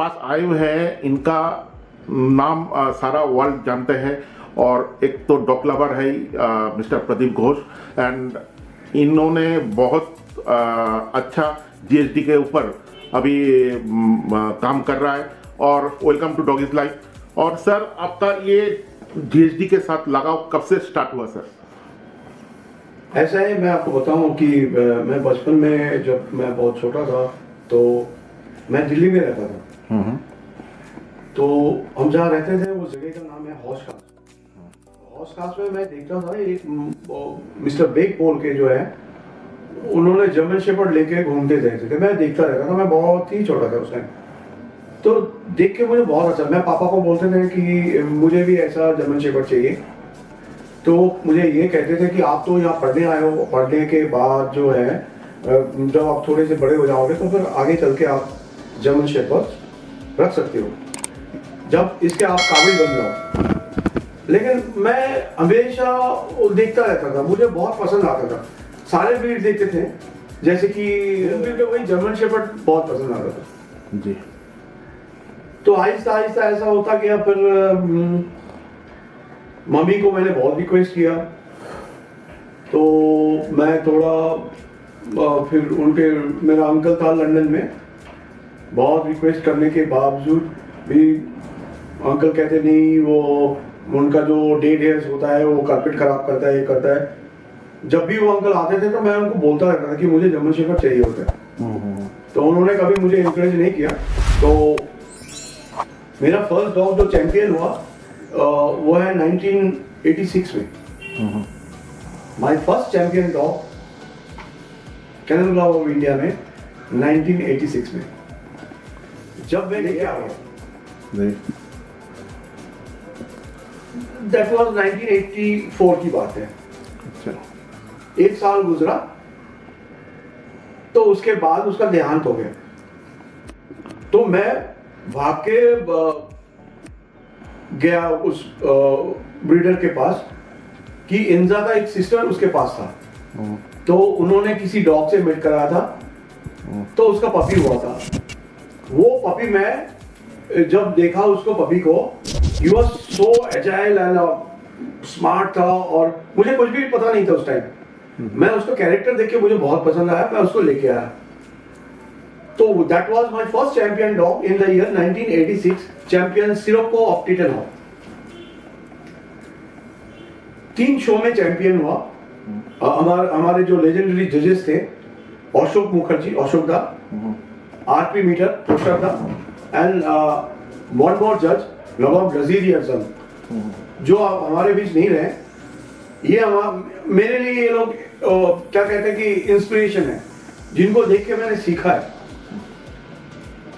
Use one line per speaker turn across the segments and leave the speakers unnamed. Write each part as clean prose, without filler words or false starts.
पास आए हुए हैं, इनका नाम सारा वर्ल्ड जानते हैं, और एक तो डॉग लवर है मिस्टर प्रदीप घोष, एंड इन्होंने बहुत अच्छा जीएसडी के ऊपर अभी काम कर रहा है। और welcome to dog is life. और सर, आपका ये जीएसडी के साथ लगाव कब से स्टार्ट हुआ सर?
ऐसा है, मैं आपको बताऊं कि मैं बचपन में जब मैं बहुत छोटा था तो मैं दिल्ली में रहता था। तो हम जहाँ रहते थे वो जगह का नाम है हौश खास। हौश खास में मैं देखता था एक मिस्टर बेग बोल के जो है, उन्होंने जर्मन शेपर्ड लेके घूमते रहते थे। मैं देखता रहता था, मैं बहुत ही छोटा था उस टाइम। तो देख के मुझे बहुत अच्छा, मैं पापा को बोलते थे कि मुझे भी ऐसा जर्मन शेपर्ड चाहिए। तो मुझे ये कहते थे कि आप तो यहाँ पढ़ने आए हो, पढ़ने के बाद जो है जब आप थोड़े से बड़े हो जाओगे तो फिर आगे चल के आप जर्मन शेपर्ड रख सकते हो, जब इसके आप काबिल बन जाओ। लेकिन मैं हमेशा देखता रहता था, मुझे बहुत पसंद आता था। सारे ब्रीड देखते थे, जैसे कि वही जर्मन शेपर्ड बहुत पसंद आता था
जी।
तो आहिस्ता आहिस्ता ऐसा होता गया। फिर मम्मी को मैंने बहुत रिक्वेस्ट किया, तो मैं थोड़ा फिर उनके, मेरा अंकल था लंदन में, बहुत रिक्वेस्ट करने के बावजूद भी अंकल कहते नहीं, वो उनका जो डेड हेयर्स होता है वो कारपेट खराब करता है, ये करता है। जब भी वो अंकल आते थे तो मैं उनको बोलता रहता था कि मुझे जर्मन शेफर्ड चाहिए होता है। तो उन्होंने कभी मुझे इंकरेज नहीं किया। तो मेरा फर्स्ट डॉग जो चैंपियन हुआ वो है 1986 में। My first champion dog kennel club of India में 1986 में जब मैं लेके आ गया। दैट वाज 1984 की बात है।
अच्छा।
एक साल गुजरा तो उसके बाद उसका देहांत हो गया। तो मैं भाग के गया उस ब्रीडर के पास कि इंजा का एक सिस्टर उसके पास था। तो उन्होंने किसी डॉग से मीट कराया था, तो उसका पपी हुआ था। वो पपी, मैं जब देखा उसको पपी को, he was so agile and smart था, और मुझे कुछ भी पता नहीं था उस टाइम। मैं उसका कैरेक्टर देख के मुझे बहुत पसंद आया, मैं उसको लेके आया। तो that was my first champion dog in the year 1986, champion Sirocco of Titnhof. 3 show में चैंपियन हुआ। हमारे जो लेजेंडरी जजेस थे, अशोक मुखर्जी, अशोक दा, आरपी मीटर, पोस्टर दा, एंड वन मोर जज नवाब नजीर हसन, जो हमारे बीच नहीं रहे। ये मेरे लिए ये लोग क्या कहते हैं कि इंस्पिरेशन है, जिनको देख के मैंने सीखा है।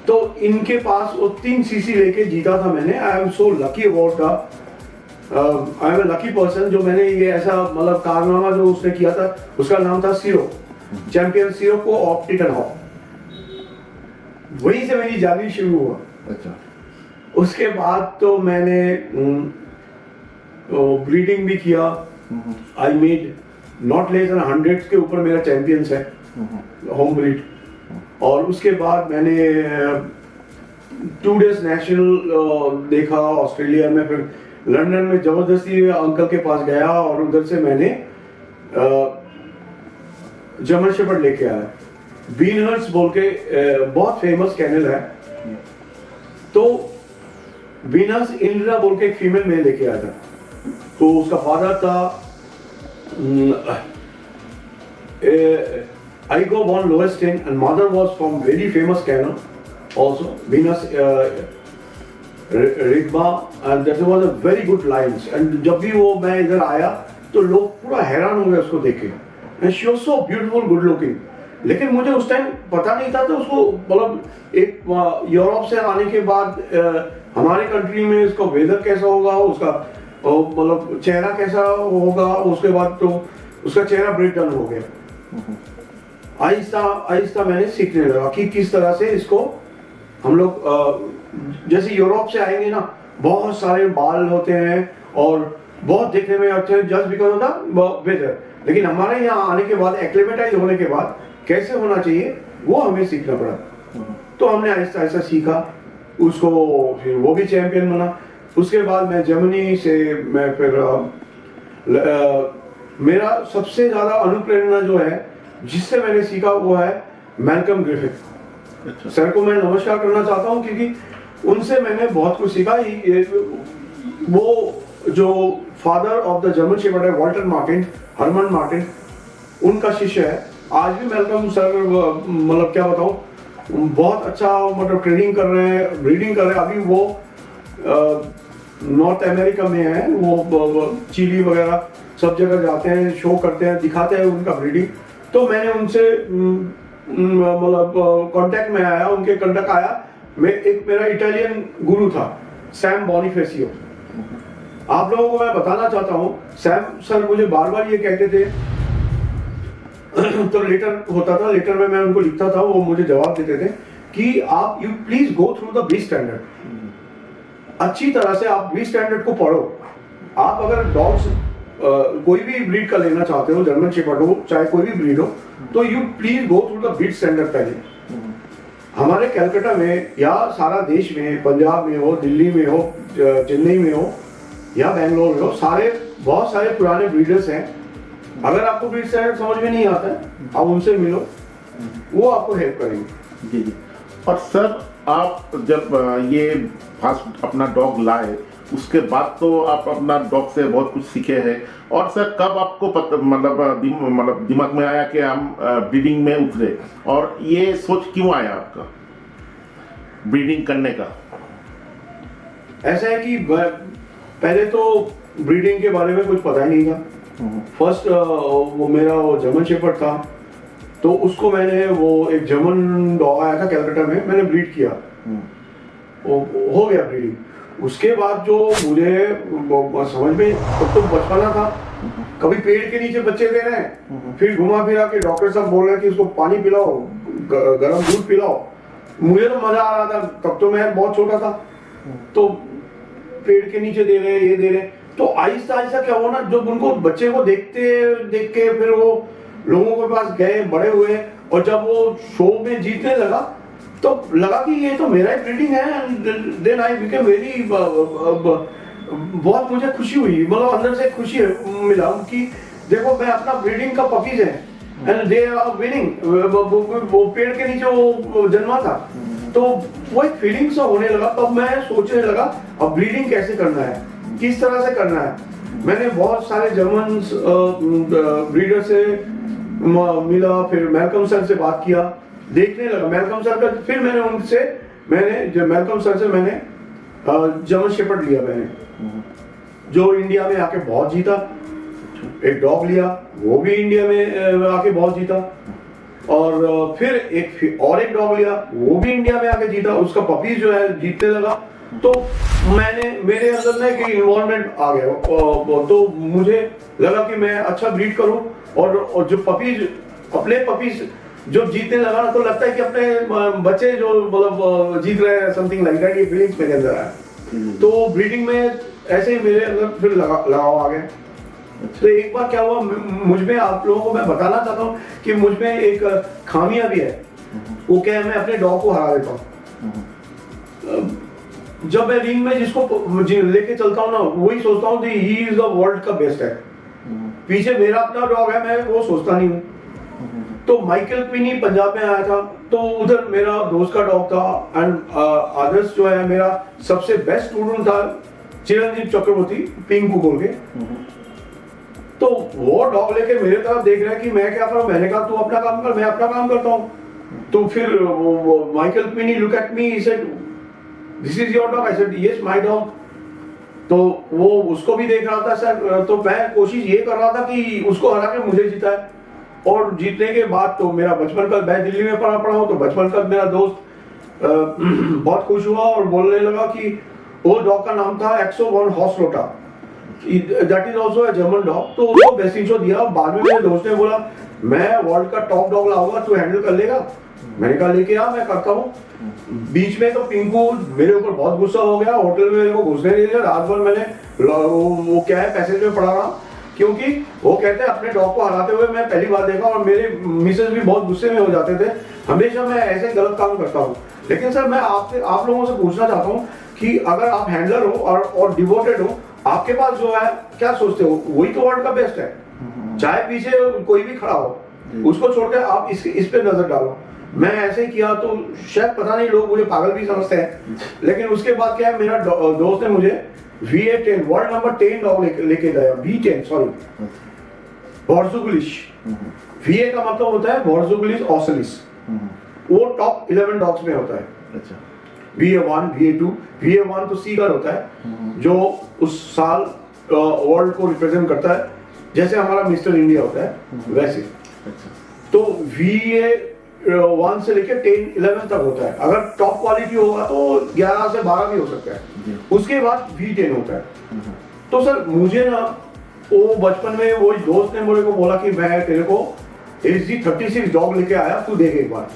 तो इनके पास वो 3 सीसी लेके जीता था मैंने। I am so lucky about that. I am a lucky person जो मैंने ये ऐसा मतलब कारनामा जो उसने किया था, उसका नाम था सीरो, चैंपियन सिरोको ऑफ टिटनहॉफ। वहीं से मेरी जर्नी शुरू हुआ।
अच्छा।
उसके बाद तो मैंने ब्रीडिंग भी किया। I made not less than 100 के ऊपर मेरा चैंपियंस है होम ब्रीड। और उसके बाद मैंने 2 डेज नेशनल देखा ऑस्ट्रेलिया में। फिर लंदन में जबरदस्ती अंकल के पास गया और उधर से मैंने जर्मन शेपर्ड लेके आया। बीनहर्स बोल के बहुत फेमस कैनल है। तो बीनहर्स इंडिया बोल के एक फीमेल में लेके आया था। तो उसका फादर था Igo von Lowenstein, and mother was from very famous kennel also, Venus Rigma, and that was a very good lines. And जब भी वो मैं इधर आया तो लोग पूरा हैरान हो गए उसको देख के। And she was so beautiful, good looking. लेकिन मुझे उस टाइम पता नहीं था। तो उसको मतलब एक यूरोप से आने के बाद हमारे कंट्री में उसका वेदर कैसा होगा, उसका मतलब चेहरा कैसा होगा, उसके बाद तो उसका चेहरा ब्रेक डाउन हो गया। आहिस्ता आहिस्ता मैंने सीखने लगा कि किस तरह से इसको हम लोग जैसे यूरोप से आएंगे ना, बहुत सारे बाल होते हैं और बहुत देखने में अच्छे just because of the weather. लेकिन हमारे यहाँ आने के बाद, एक्लेमेटाइज होने के बाद कैसे होना चाहिए वो हमें सीखना पड़ा। तो हमने आहिस्ता आहिस्ता सीखा। उसको फिर वो भी चैंपियन बना। उसके बाद मैं जर्मनी से मैं फिर मेरा सबसे ज़्यादा अनुप्रेरणा जो है जिससे मैंने सीखा वो है मैल्कम ग्रिफिथ।
अच्छा।
सर को मैं नमस्कार करना चाहता हूँ क्योंकि उनसे मैंने बहुत कुछ सीखा। वो जो father of the German shepherd है वॉल्टर मार्टिन, हरमन मार्टिन, उनका शिष्य है। आज भी मैल्कम सर मतलब क्या बताऊँ, बहुत अच्छा मतलब ट्रेनिंग कर रहे हैं, ब्रीडिंग कर रहे हैं। अभी वो नॉर्थ अमेरिका में है, वो चिली वगैरह सब जगह जाते हैं, शो करते हैं, दिखाते हैं उनका ब्रीडिंग। तो मैंने उनसे मतलब कांटेक्ट में आया, उनके कांटेक्ट आया। मैं एक मेरा इटालियन गुरु था सैम बोनिफेसियो। आप लोगों को मैं बताना चाहता हूँ, सैम सर मुझे बार बार ये कहते थे तो लेटर होता था, लेटर में मैं उनको लिखता था, वो मुझे जवाब देते थे कि आप you please go through the B standard. अच्छी तरह से आप बी स्टैंडर्ड को पढ़ो। आप अगर डॉग्स कोई भी ब्रीड का लेना चाहते हो, जर्मन शेफर्ड हो चाहे कोई भी ब्रीड हो, तो you please go through the B standard पहले। हमारे कलकत्ता में या सारा देश में, पंजाब में हो, दिल्ली में हो, चेन्नई में हो या बेंगलोर में हो, बहुत सारे पुराने ब्रीडर्स हैं। अगर आपको ब्रीड स्टैंडर्ड समझ में नहीं आता है, आप उनसे मिलो, वो आपको हेल्प करेंगे।
जी जी। और सर आप जब ये फर्स्ट अपना डॉग लाए, उसके बाद तो आप अपना डॉग से बहुत कुछ सीखे हैं। और सर कब आपको मतलब दिमाग में आया कि हम ब्रीडिंग में उतरे, और ये सोच क्यों आया आपका ब्रीडिंग करने का?
ऐसा है कि पहले तो ब्रीडिंग के बारे में कुछ पता ही नहीं था। फर्स्ट वो मेरा वो जर्मन शेफर्ड था, तो उसको मैंने वो एक जर्मन डॉग आया था कलकत्ता में, मैंने ब्रीड किया, वो हो गया ब्रीडिंग। उसके बाद जो मुझे समझ में, तब तो बचपना था, कभी पेड़ के नीचे बच्चे दे रहे हैं, फिर घुमा फिरा के डॉक्टर साहब बोल रहे हैं कि उसको पानी पिलाओ, गर्म दूध पिलाओ। मुझे तो मजा आ रहा था, तब तो मैं बहुत छोटा था, तो पेड़ के नीचे दे रहे, ये दे रहे। तो आहिस्ता आहिस्ता क्या हुआ ना, जब उनको बच्चे को देख के फिर वो लोगों के पास गए, बड़े हुए, और जब वो शो में जीतने लगा तो लगा कि ये तो मेरा ही ब्रीडिंग है। देन आई बिकेम वेरी, बहुत मुझे खुशी हुई, मतलब अंदर से खुशी मिला कि देखो मैं अपना ब्रीडिंग का पपीज है एंड दे आर विनिंग। वो पेड़ के नीचे वो जन्मा था, तो वो एक फीलिंग सा होने लगा। तब मैं सोचने लगा अब ब्रीडिंग कैसे करना है, किस तरह से करना है। मैंने बहुत सारे जर्मन ब्रीडर से मिला, फिर मैल्कम सर से बात किया, देखने लगा मैल्कम सर का। फिर मैंने मैल्कम सर से मैंने जर्मन शेफर्ड लिया मैंने, जो इंडिया में आके बहुत जीता। एक डॉग लिया, वो भी इंडिया में आके बहुत जीता। और फिर एक डॉग लिया, वो भी इंडिया में आके जीता। उसका पपीज जो है जीतने लगा। तो मेरे अंदर ना एक इन्वॉल्वमेंट आ गया, तो मुझे लगा कि मैं अच्छा ब्रीड करूं। और जो पपीज, अपने पपीज जो जीतने लगा ना, तो लगता है कि अपने बच्चे जो मतलब जीत रहे हैं, समथिंग लाइक दैट, ये फीलिंग्स मेरे अंदर आया। तो ब्रीडिंग में ऐसे ही मेरे अंदर फिर लगाव आ गया। तो एक बार क्या हुआ, मुझ में, आप लोगों को मैं बताना चाहता हूँ कि मुझ में एक खामियां भी है। वो क्या है, मैं अपने डॉग को हरा देता हूँ। जब मैं रिंग में जिसको लेके चलता हूँ ना, वही सोचता हूँ कि ही इज द वर्ल्ड का बेस्ट है। पीछे मेरा अपना डॉग है, मैं वो सोचता नहीं हूँ। तो माइकल क्विनी पंजाब में आया था, तो उधर मेरा दोस्त का डॉग था। एंड आदर्श जो है मेरा सबसे बेस्ट स्टूडेंट था, चिरंजीव चक्रवर्ती, पिंकू बोल के। तो वो डॉग लेके मेरे तरफ देख रहा है कि मैं क्या करूं। मैंने कहा तू अपना काम कर, मैं अपना काम करता हूं। तो फिर वो Michael Quinney look at me, he said this is your dog. I said yes my dog. तो वो उसको भी देख रहा था सर। तो मैं कोशिश ये कर रहा था कि उसको हरा के मुझे जीता है। और जीतने के बाद तो मेरा बचपन का, मैं दिल्ली में पढ़ा हूँ, तो बचपन का मेरा दोस्त बहुत खुश हुआ और बोलने लगा कि वो डॉग का नाम था Exo von Horselota, that is also a German dog. तो उसको बेस्ट शो दिया। बाद में मेरे दोस्त ने बोला मैं वर्ल्ड का टॉप डॉग लाऊंगा, तू हैंडल कर लेगा। मैंने कहा लेके आ, मैं करता हूँ। बीच में तो पिंकू मेरे ऊपर बहुत गुस्सा हो गया, होटल में मेरे को घुसने नहीं दिया। रात भर मैंने वो क्या है पैसेज में पड़ा रहा, क्योंकि वो कहते हैं अपने डॉग को हराते हुए मैं पहली बार देखा। और मेरे मिसेज भी बहुत गुस्से में हो जाते थे, हमेशा मैं ऐसे गलत काम करता हूँ। लेकिन सर मैं आपसे आप लोगों से पूछना चाहता हूँ कि अगर आप हैंडलर हो और डिवोटेड हो, आपके पास जो है क्या सोचते हो, वही तो वर्ल्ड का बेस्ट है। चाहे पीछे कोई भी खड़ा हो, उसको छोड़कर आप इस पे नजर डालो। मैं ऐसे ही किया तो शायद पता नहीं लोग मुझे पागल भी समझते हैं, लेकिन उसके बाद क्या है, मेरा दोस्त ने मुझे VA10 वर्ल्ड नंबर 10 डॉग लेके गया, V10 सॉरी, बोर्जोगुलिश। VA का मतलब होता है बोर्जोगुलिस ऑसिलिस, वो टॉप 11 डॉग्स में होता है।
अच्छा।
VA1 VA2 VA1 तो सीगर होता है जो उस साल वर्ल्ड को रिप्रेजेंट करता है, जैसे हमारा मिस्टर इंडिया होता है वैसे।
अच्छा।
तो VA1 से लेकर 10 11 तक होता है। अगर टॉप क्वालिटी होगा तो 11 से 12 भी हो सकता है। उसके बाद V10 होता है। तो सर मुझे ना वो बचपन में वो दोस्त ने मेरे को बोला कि मैं तेरे को SG36 डॉग लेके आया, तू देख एक बार।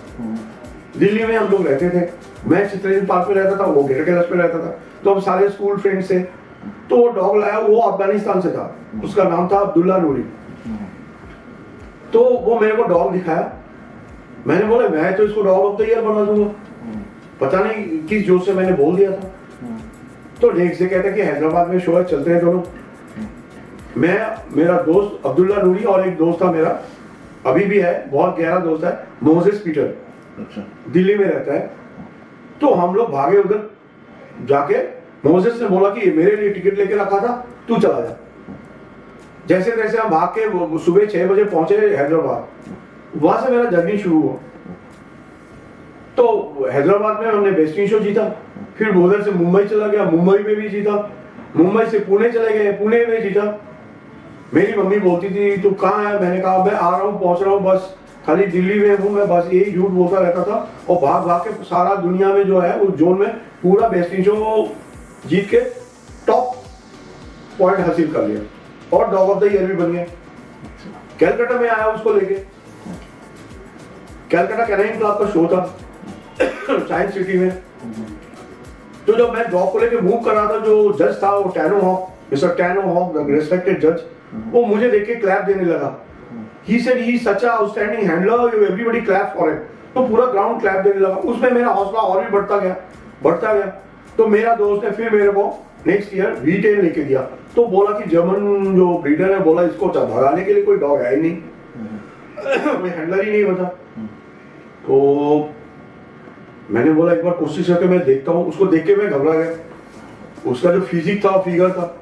दिल्ली में हम लोग रहते थे, मैं चित्रेंद्र पार्क में रहता था, वो गेट कैलाश पे रहता था, तो हम सारे स्कूल फ्रेंड्स थे। तो वो डॉग लाया, वो अफगानिस्तान से था, उसका नाम था अब्दुल्ला नूरी। तो वो मेरे को डॉग दिखाया, मैंने बोला मैं तो इसको डॉग ऑफ द ईयर बना दूंगा। पता नहीं किस जोश से मैंने बोल दिया था। तो नेक्स्ट डे कहते कि हैदराबाद में शो है, चलते हैं दोनों। मैं, मेरा दोस्त अब्दुल्ला नूरी और एक दोस्त था मेरा, अभी भी है, बहुत गहरा दोस्त है, मोजेस पीटर।
अच्छा।
दिल्ली में रहता है। तो हम लोग भागे उधर जाके, मोजेस ने बोला कि मेरे लिए टिकट लेके रखा था, तू चला जा। जैसे तैसे हम भाग के सुबह 6 बजे पहुंचे हैदराबाद, वहां से मेरा जर्नी शुरू हुआ। तो हैदराबाद में हमने बेस्ट इन शो जीता, फिर उधर से मुंबई चला गया, मुंबई में भी जीता, मुंबई से पुणे चले गए, पुणे में जीता। मेरी मम्मी बोलती थी तू कहाँ है, मैंने कहा मैं आ रहा हूँ, पहुंच रहा हूँ, बस खाली दिल्ली में हूँ मैं, बस यही झूठ बोलता रहता था। और भाग भाग के सारा दुनिया में जो है उस जोन में पूरा बेस्ट इन शो जीत के टॉप पॉइंट हासिल कर लिया और डॉग ऑफ द ईयर भी बन गया। कैलकाटा में आया उसको लेके, कैलकाटा कैनाइन क्लब का शो था साइंस सिटी में। तो जब मैं डॉग को लेके मूव कर रहा था, जो जज था वो Tanno Hawk, mister Tanno Hawk, the respected जज, वो मुझे देख के क्लैप देने लगा। He said he is such a outstanding handler, everybody clap for him। तो पूरा ग्राउंड क्लैप देने लगा। उसमें मेरा हौसला और भी बढ़ता गया। तो मेरा दोस्त ने फिर मेरे को नेक्स्ट ईयर V10 लेके दिया। तो बोला कि जर्मन जो ब्रीडर है, बोला इसको भगाने के लिए कोई डॉग है ही नहीं, कोई हैंडलर ही नहीं होता। तो मैंने बोला एक बार कोशिश करके मैं देखता हूँ। उसको देख के मैं घबरा गया, उसका जो फिजिक था, फिगर था।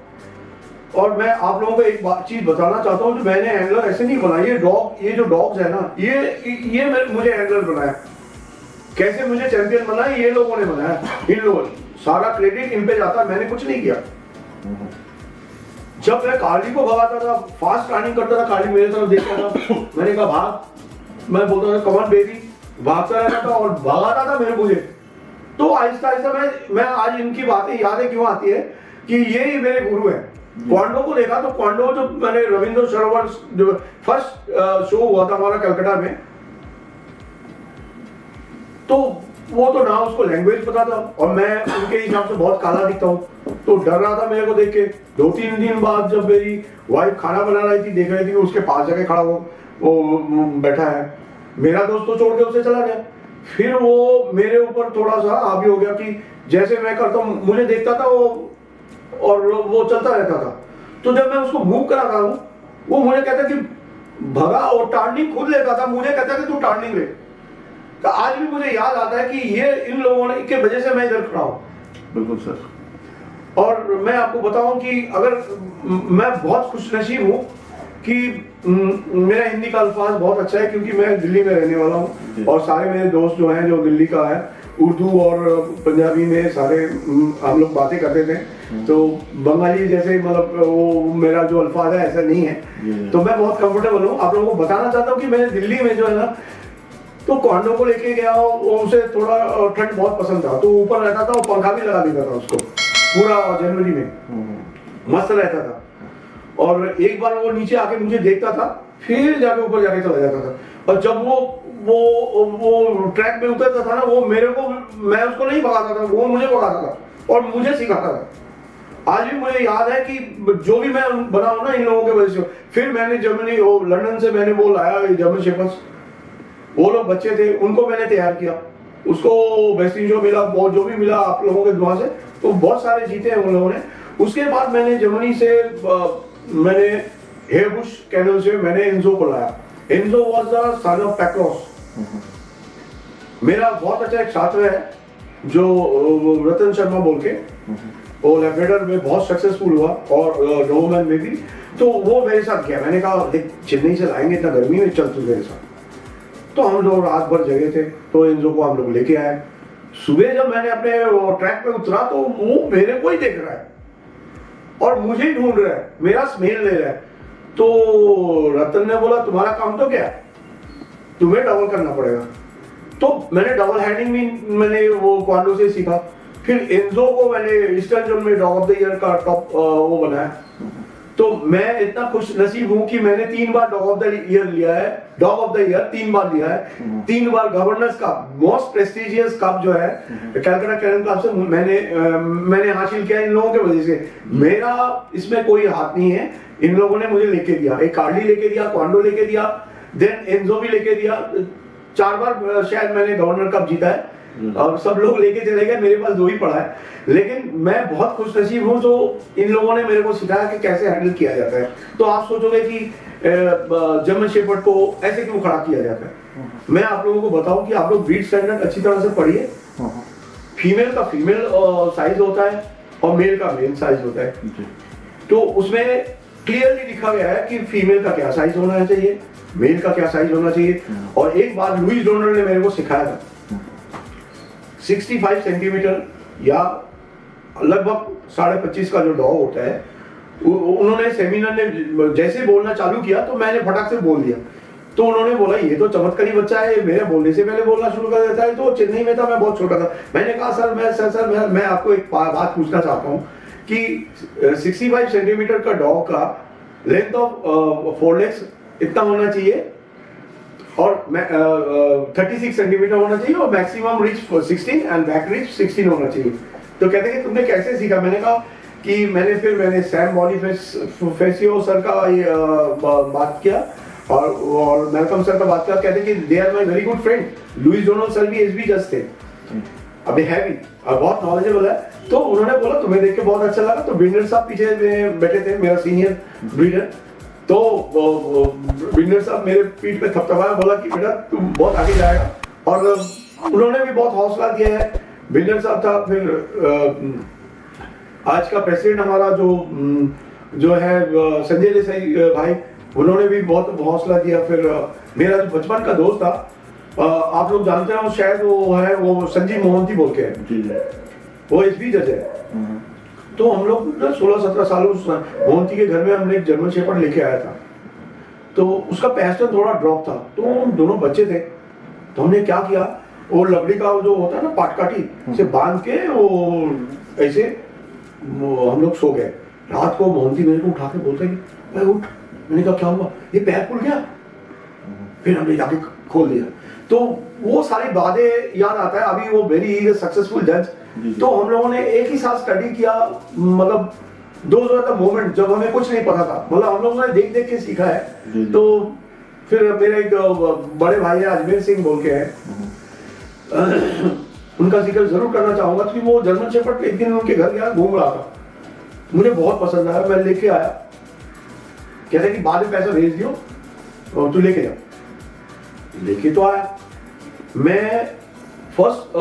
और मैं आप लोगों को एक चीज बताना चाहता हूँ, जो मैंने हैंडलर ऐसे नहीं बनाया। ये जो डॉग्स है ना, ये मुझे हैंडलर बनाया। कैसे मुझे चैंपियन बनाया, ये लोगों ने बनाया। इन लोगों ने, सारा क्रेडिट इन पे जाता है, मैंने कुछ नहीं किया। जब मैं कार्ली को भगाता था, फास्ट रनिंग करता था, कार्ली मेरे तरफ देखता था, मैंने कहा भाग, मैं बोलता था कमान बेबी, भागता रहता था और भगाता था मेरे मुझे। तो आहिस्ता आहिस्ता मैं आज इनकी बातें यादें क्यों आती है कि ये ही मेरे गुरु हैं। क्वांडो को देखा तो क्वांडो जो मैंने रविंद्र सरोवर जो फर्स्ट शो हुआ था हमारा कलकत्ता में, तो वो तो ना उसको लैंग्वेज पता था और मैं उनके हिसाब से बहुत काला दिखता हूँ। तो डर रहा था मेरे को देख के। 2-3 दिन बाद जब मेरी वाइफ खाना बना रही थी, देख रही थी कि उसके पास जाके खड़ा वो बैठा है, मेरा दोस्त तो छोड़ के उसे चला गया। फिर वो मेरे ऊपर थोड़ा सा हावी हो गया कि जैसे मैं करता हूँ, मुझे देखता था वो और वो चलता रहता था। तो जब मैं उसको मूव कराता हूँ, वो मुझे कहता कि भगा, और टर्निंग खुद लेता था, मुझे कहता कि तू टर्निंग ले। तो आज भी मुझे याद आता है कि ये इन लोगों ने के वजह से मैं इधर खड़ा हूँ।
बिल्कुल सर।
और मैं आपको बताऊं कि अगर मैं बहुत खुशनसीब हूँ कि मेरा हिंदी का अल्फाज बहुत अच्छा है, क्योंकि मैं दिल्ली में रहने वाला हूँ और सारे मेरे दोस्त जो हैं जो दिल्ली का है, उर्दू और पंजाबी में सारे हम लोग बातें करते थे। तो बंगाली जैसे मतलब वो मेरा जो अल्फाज है ऐसा नहीं है। तो मैं बहुत कंफर्टेबल हूँ। आप लोगों को बताना चाहता हूँ कि मैंने दिल्ली में जो है ना, तो क्वांडो को लेके गया, उसे थोड़ा ठंड बहुत पसंद था, तो ऊपर रहता था, वो पंखा भी लगा देता था उसको पूरा जनवरी में, मस्त रहता था। और एक बार वो नीचे आके मुझे देखता था, फिर जाके ऊपर जाके चला जाता था। और जब वो ट्रैक में उतरता था ना, वो मेरे को, मैं उसको नहीं भगाता था, वो मुझे भगाता था और मुझे सिखाता था। आज भी मुझे याद है कि जो भी मैं बना हूं ना इन लोगों के वजह से। फिर मैंने जर्मनी, लंदन से मैंने वो लाया जर्मन शेफर्ड्स, वो लोग बच्चे थे, उनको मैंने तैयार किया, उसको बेस्टिंग जो मिला, वो जो भी मिला आप लोगों के दुआ से, तो बहुत सारे जीते हैं उन लोगों ने। उसके बाद मैंने जर्मनी से मैंने हेयरबुश कैनल से मैंने एंजो को लाया। Enzo was the son of Pacros. मेरा बहुत अच्छा एक छात्र है जो रतन शर्मा बोल के, वो लैब्राडोर में बहुत सक्सेसफुल हुआ और डोबरमैन में भी, तो वो मेरे साथ गया। मैंने कहा देख चेन्नई से लाएंगे, इतना गर्मी में, चल तू मेरे साथ। तो हम लोग रात भर जगह थे, तो एंजो को हम लोग लेके आए। सुबह जब मैंने अपने ट्रैक पे उतरा तो वो मेरे को ही देख रहा है और मुझे ही ढूंढ रहा है, मेरा स्मेल ले रहा है। तो रतन ने बोला तुम्हारा काम तो क्या है, तुम्हें डबल करना पड़ेगा। तो मैंने डबल हैंडिंग भी मैंने वो क्वांडो से सीखा। फिर एंजो को मैंने ईस्टर्न जोन में डॉग ऑफ द ईयर का टॉप वो बनाया। तो मैं इतना खुश नसीब हूं कि मैंने 3 बार डॉग ऑफ द ईयर लिया है, डॉग ऑफ द ईयर 3 बार लिया है। 3 बार governors cup, most prestigious cup जो है कलकत्ता कैरन क्लब से मैंने हासिल किया इन लोगों की वजह से। मेरा इसमें कोई हाथ नहीं है, इन लोगों ने मुझे लेके दिया। एक कार्ली लेके दिया, क्वांडो लेके दिया, देन एंजो भी लेके दिया। 4 बार शायद मैंने गवर्नर कप जीता है और सब लोग लेके चले गए, मेरे पास 2 ही पड़ा है। लेकिन मैं बहुत खुश नसीब हूँ, तो इन लोगों ने मेरे को सिखाया कि कैसे हैंडल किया जाता है। तो आप सोचोगे कि जर्मन शेफर्ड को ऐसे क्यों खड़ा किया जाता है। मैं आप लोगों को बताऊं कि आप लोग ब्रीड स्टैंडर्ड अच्छी तरह से पढ़िए। फीमेल का फीमेल साइज होता है और मेल का मेल साइज होता है। तो उसमें क्लियरली लिखा गया है कि फीमेल का क्या साइज होना चाहिए, मेल का क्या साइज होना चाहिए। और एक बार लुइस डोनर ने मेरे को सिखाया था, 65 सेंटीमीटर या लगभग 25.5 का जो डॉग होता है, उन्होंने सेमिनार ने जैसे बोलना चालू किया तो मैंने फटाक से बोल दिया। तो उन्होंने बोला ये तो चमत्कारी बच्चा है, मेरे बोलने से पहले बोलना शुरू कर देता है। तो चेन्नई में था, मैं बहुत छोटा था। मैंने कहा सर मैं आपको एक बात पूछना चाहता हूँ कि 65 सेंटीमीटर का डॉग का लेंथ ऑफ फोरलेग्स इतना होना चाहिए और 36 सेंटीमीटर होना चाहिए और maximum reach 16 and back reach 16 होना चाहिए। तो कहते कि तुमने कैसे सीखा। मैंने कहा कि मैंने सैम बॉनीफेसियो सर का बात किया और मैल्कम सर का बात किया। कहते कि they are my very good friend. Louis Donald sir भी एसबी जज थे, अभी है भी और बहुत नॉलेजेबल है। तो उन्होंने बोला तुम्हें देख के बहुत अच्छा लगा। तो बिल्डर साहब पीछे बैठे थे, मेरा सीनियर ब्रीडर। तो बिल्डर साहब मेरे पीठ पे थपथपाया, बोला कि बेटा तू बहुत आगे जाएगा। और उन्होंने भी बहुत हौसला दिया है। बिल्डर साहब था, फिर आज का प्रेसिडेंट हमारा जो है संजय देसाई भाई, उन्होंने भी बहुत हौसला दिया। फिर मेरा जो बचपन का दोस्त था, आप लोग जानते हो शायद, वो संजीव मोहंती बोल के है, वो एसबी जज है। तो हम लोग 16-17 सालों मोहंती के घर में हमने एक जर्मन शेफर्ड लेके आया था। तो उसका पैस्टन थोड़ा ड्रॉप था, तो हम दोनों बच्चे थे। तो हमने क्या किया, वो लकड़ी का जो होता है ना पाटकाठी से बांध के वो ऐसे हम लोग सो गए। रात को मोहंती मेरे को उठा के बोलता है कि उठ। मैंने कहा क्या हुआ, ये पैर खुल गया। फिर हमने जाके खोल दिया। तो वो सारी बातें याद आता है। अभी वो वेरी सक्सेसफुल जज। तो हम लोगों ने एक ही साथ स्टडी किया, मतलब दोज वर द मोमेंट जब हमें कुछ नहीं पता था, मतलब हम लोगों ने देख देख के सीखा है। तो फिर मेरा एक बड़े भाई है अजमेर सिंह बोल के है, उनका जिक्र जरूर करना चाहूंगा कि वो जर्मन शेफर्ड एक दिन उनके घर गया, घूम रहा था, मुझे बहुत पसंद आया, मैं लेके आया। कहते कि बाद में पैसा भेज दियो और तू लेके जा। लेके तो आया। मैं फर्स्ट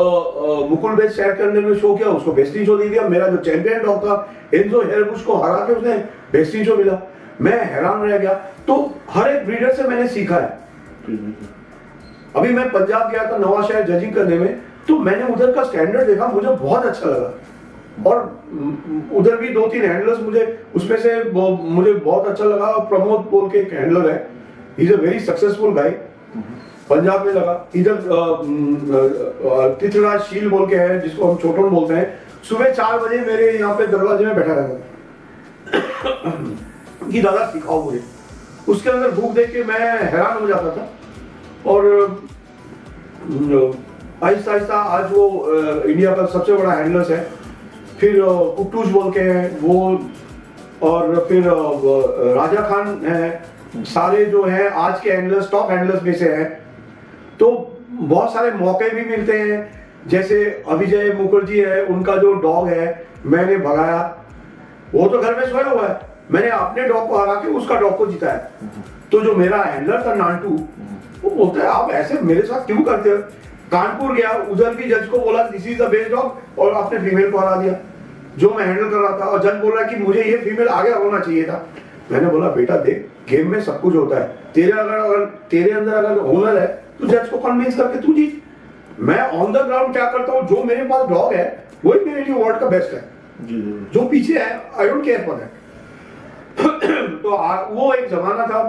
मुकुल बेस्ट शेयर करने में शो किया, उसको बेस्टिंग शो दे दिया। मेरा जो चैंपियन डॉग था एंजो हेयरबुश को हरा के उसने बेस्टिंग शो मिला। मैं हैरान रह गया। तो हर एक ब्रीडर से मैंने सीखा है। अभी मैं पंजाब गया था नवा शहर जजिंग करने में, तो मैंने उधर का स्टैंडर्ड देखा, मुझे बहुत अच्छा लगा। और उधर भी 2-3 हैंडलर्स मुझे उसमें से मुझे बहुत अच्छा लगा। प्रमोद बोल के एक हैंडलर है, he is a very successful guy, Punjab में लगा। इधर तिथराज शील बोल के है, जिसको हम छोटन बोलते हैं, सुबह 4 बजे मेरे यहाँ पे दरवाजे में बैठा रहता था कि दादा सिखाओ मुझे। उसके अंदर भूख देख के मैं हैरान हो जाता था। और आहिस्ता आहिस्ता आज वो इंडिया का सबसे बड़ा हैंडलर्स है। फिर कुट्टूज बोल के हैं वो, और फिर राजा खान है। सारे जो है आज के हैंडलर्स टॉप हैंडलर्स में से हैं। तो बहुत सारे मौके भी मिलते हैं, जैसे अभिजय मुखर्जी है, उनका जो डॉग है मैंने भगाया, वो तो घर में सोया हुआ है, मैंने अपने डॉग को हरा के उसका डॉग को जिताया। तो जो मेरा हैंडलर था नांटू, वो बोलता है आप ऐसे मेरे साथ क्यों करते हो। कानपुर गया, उधर भी जज को बोला this is the best dog, और आपने फीमेल को हरा दिया जो मैं हैंडल कर रहा था, और जज बोल रहा है कि मुझे ये फीमेल आगे होना चाहिए था। मैंने बोला बेटा देख, गेम में सब कुछ होता है, तेरे अंदर अगर हुनर है तो जज को कन्विंस करके तू जीत। मैं ऑन द ग्राउंड क्या करता हूँ, जो मेरे पास डॉग है वही मेरे लिए वर्ल्ड का बेस्ट है, जो पीछे है I don't care for that. तो वो एक जमाना था,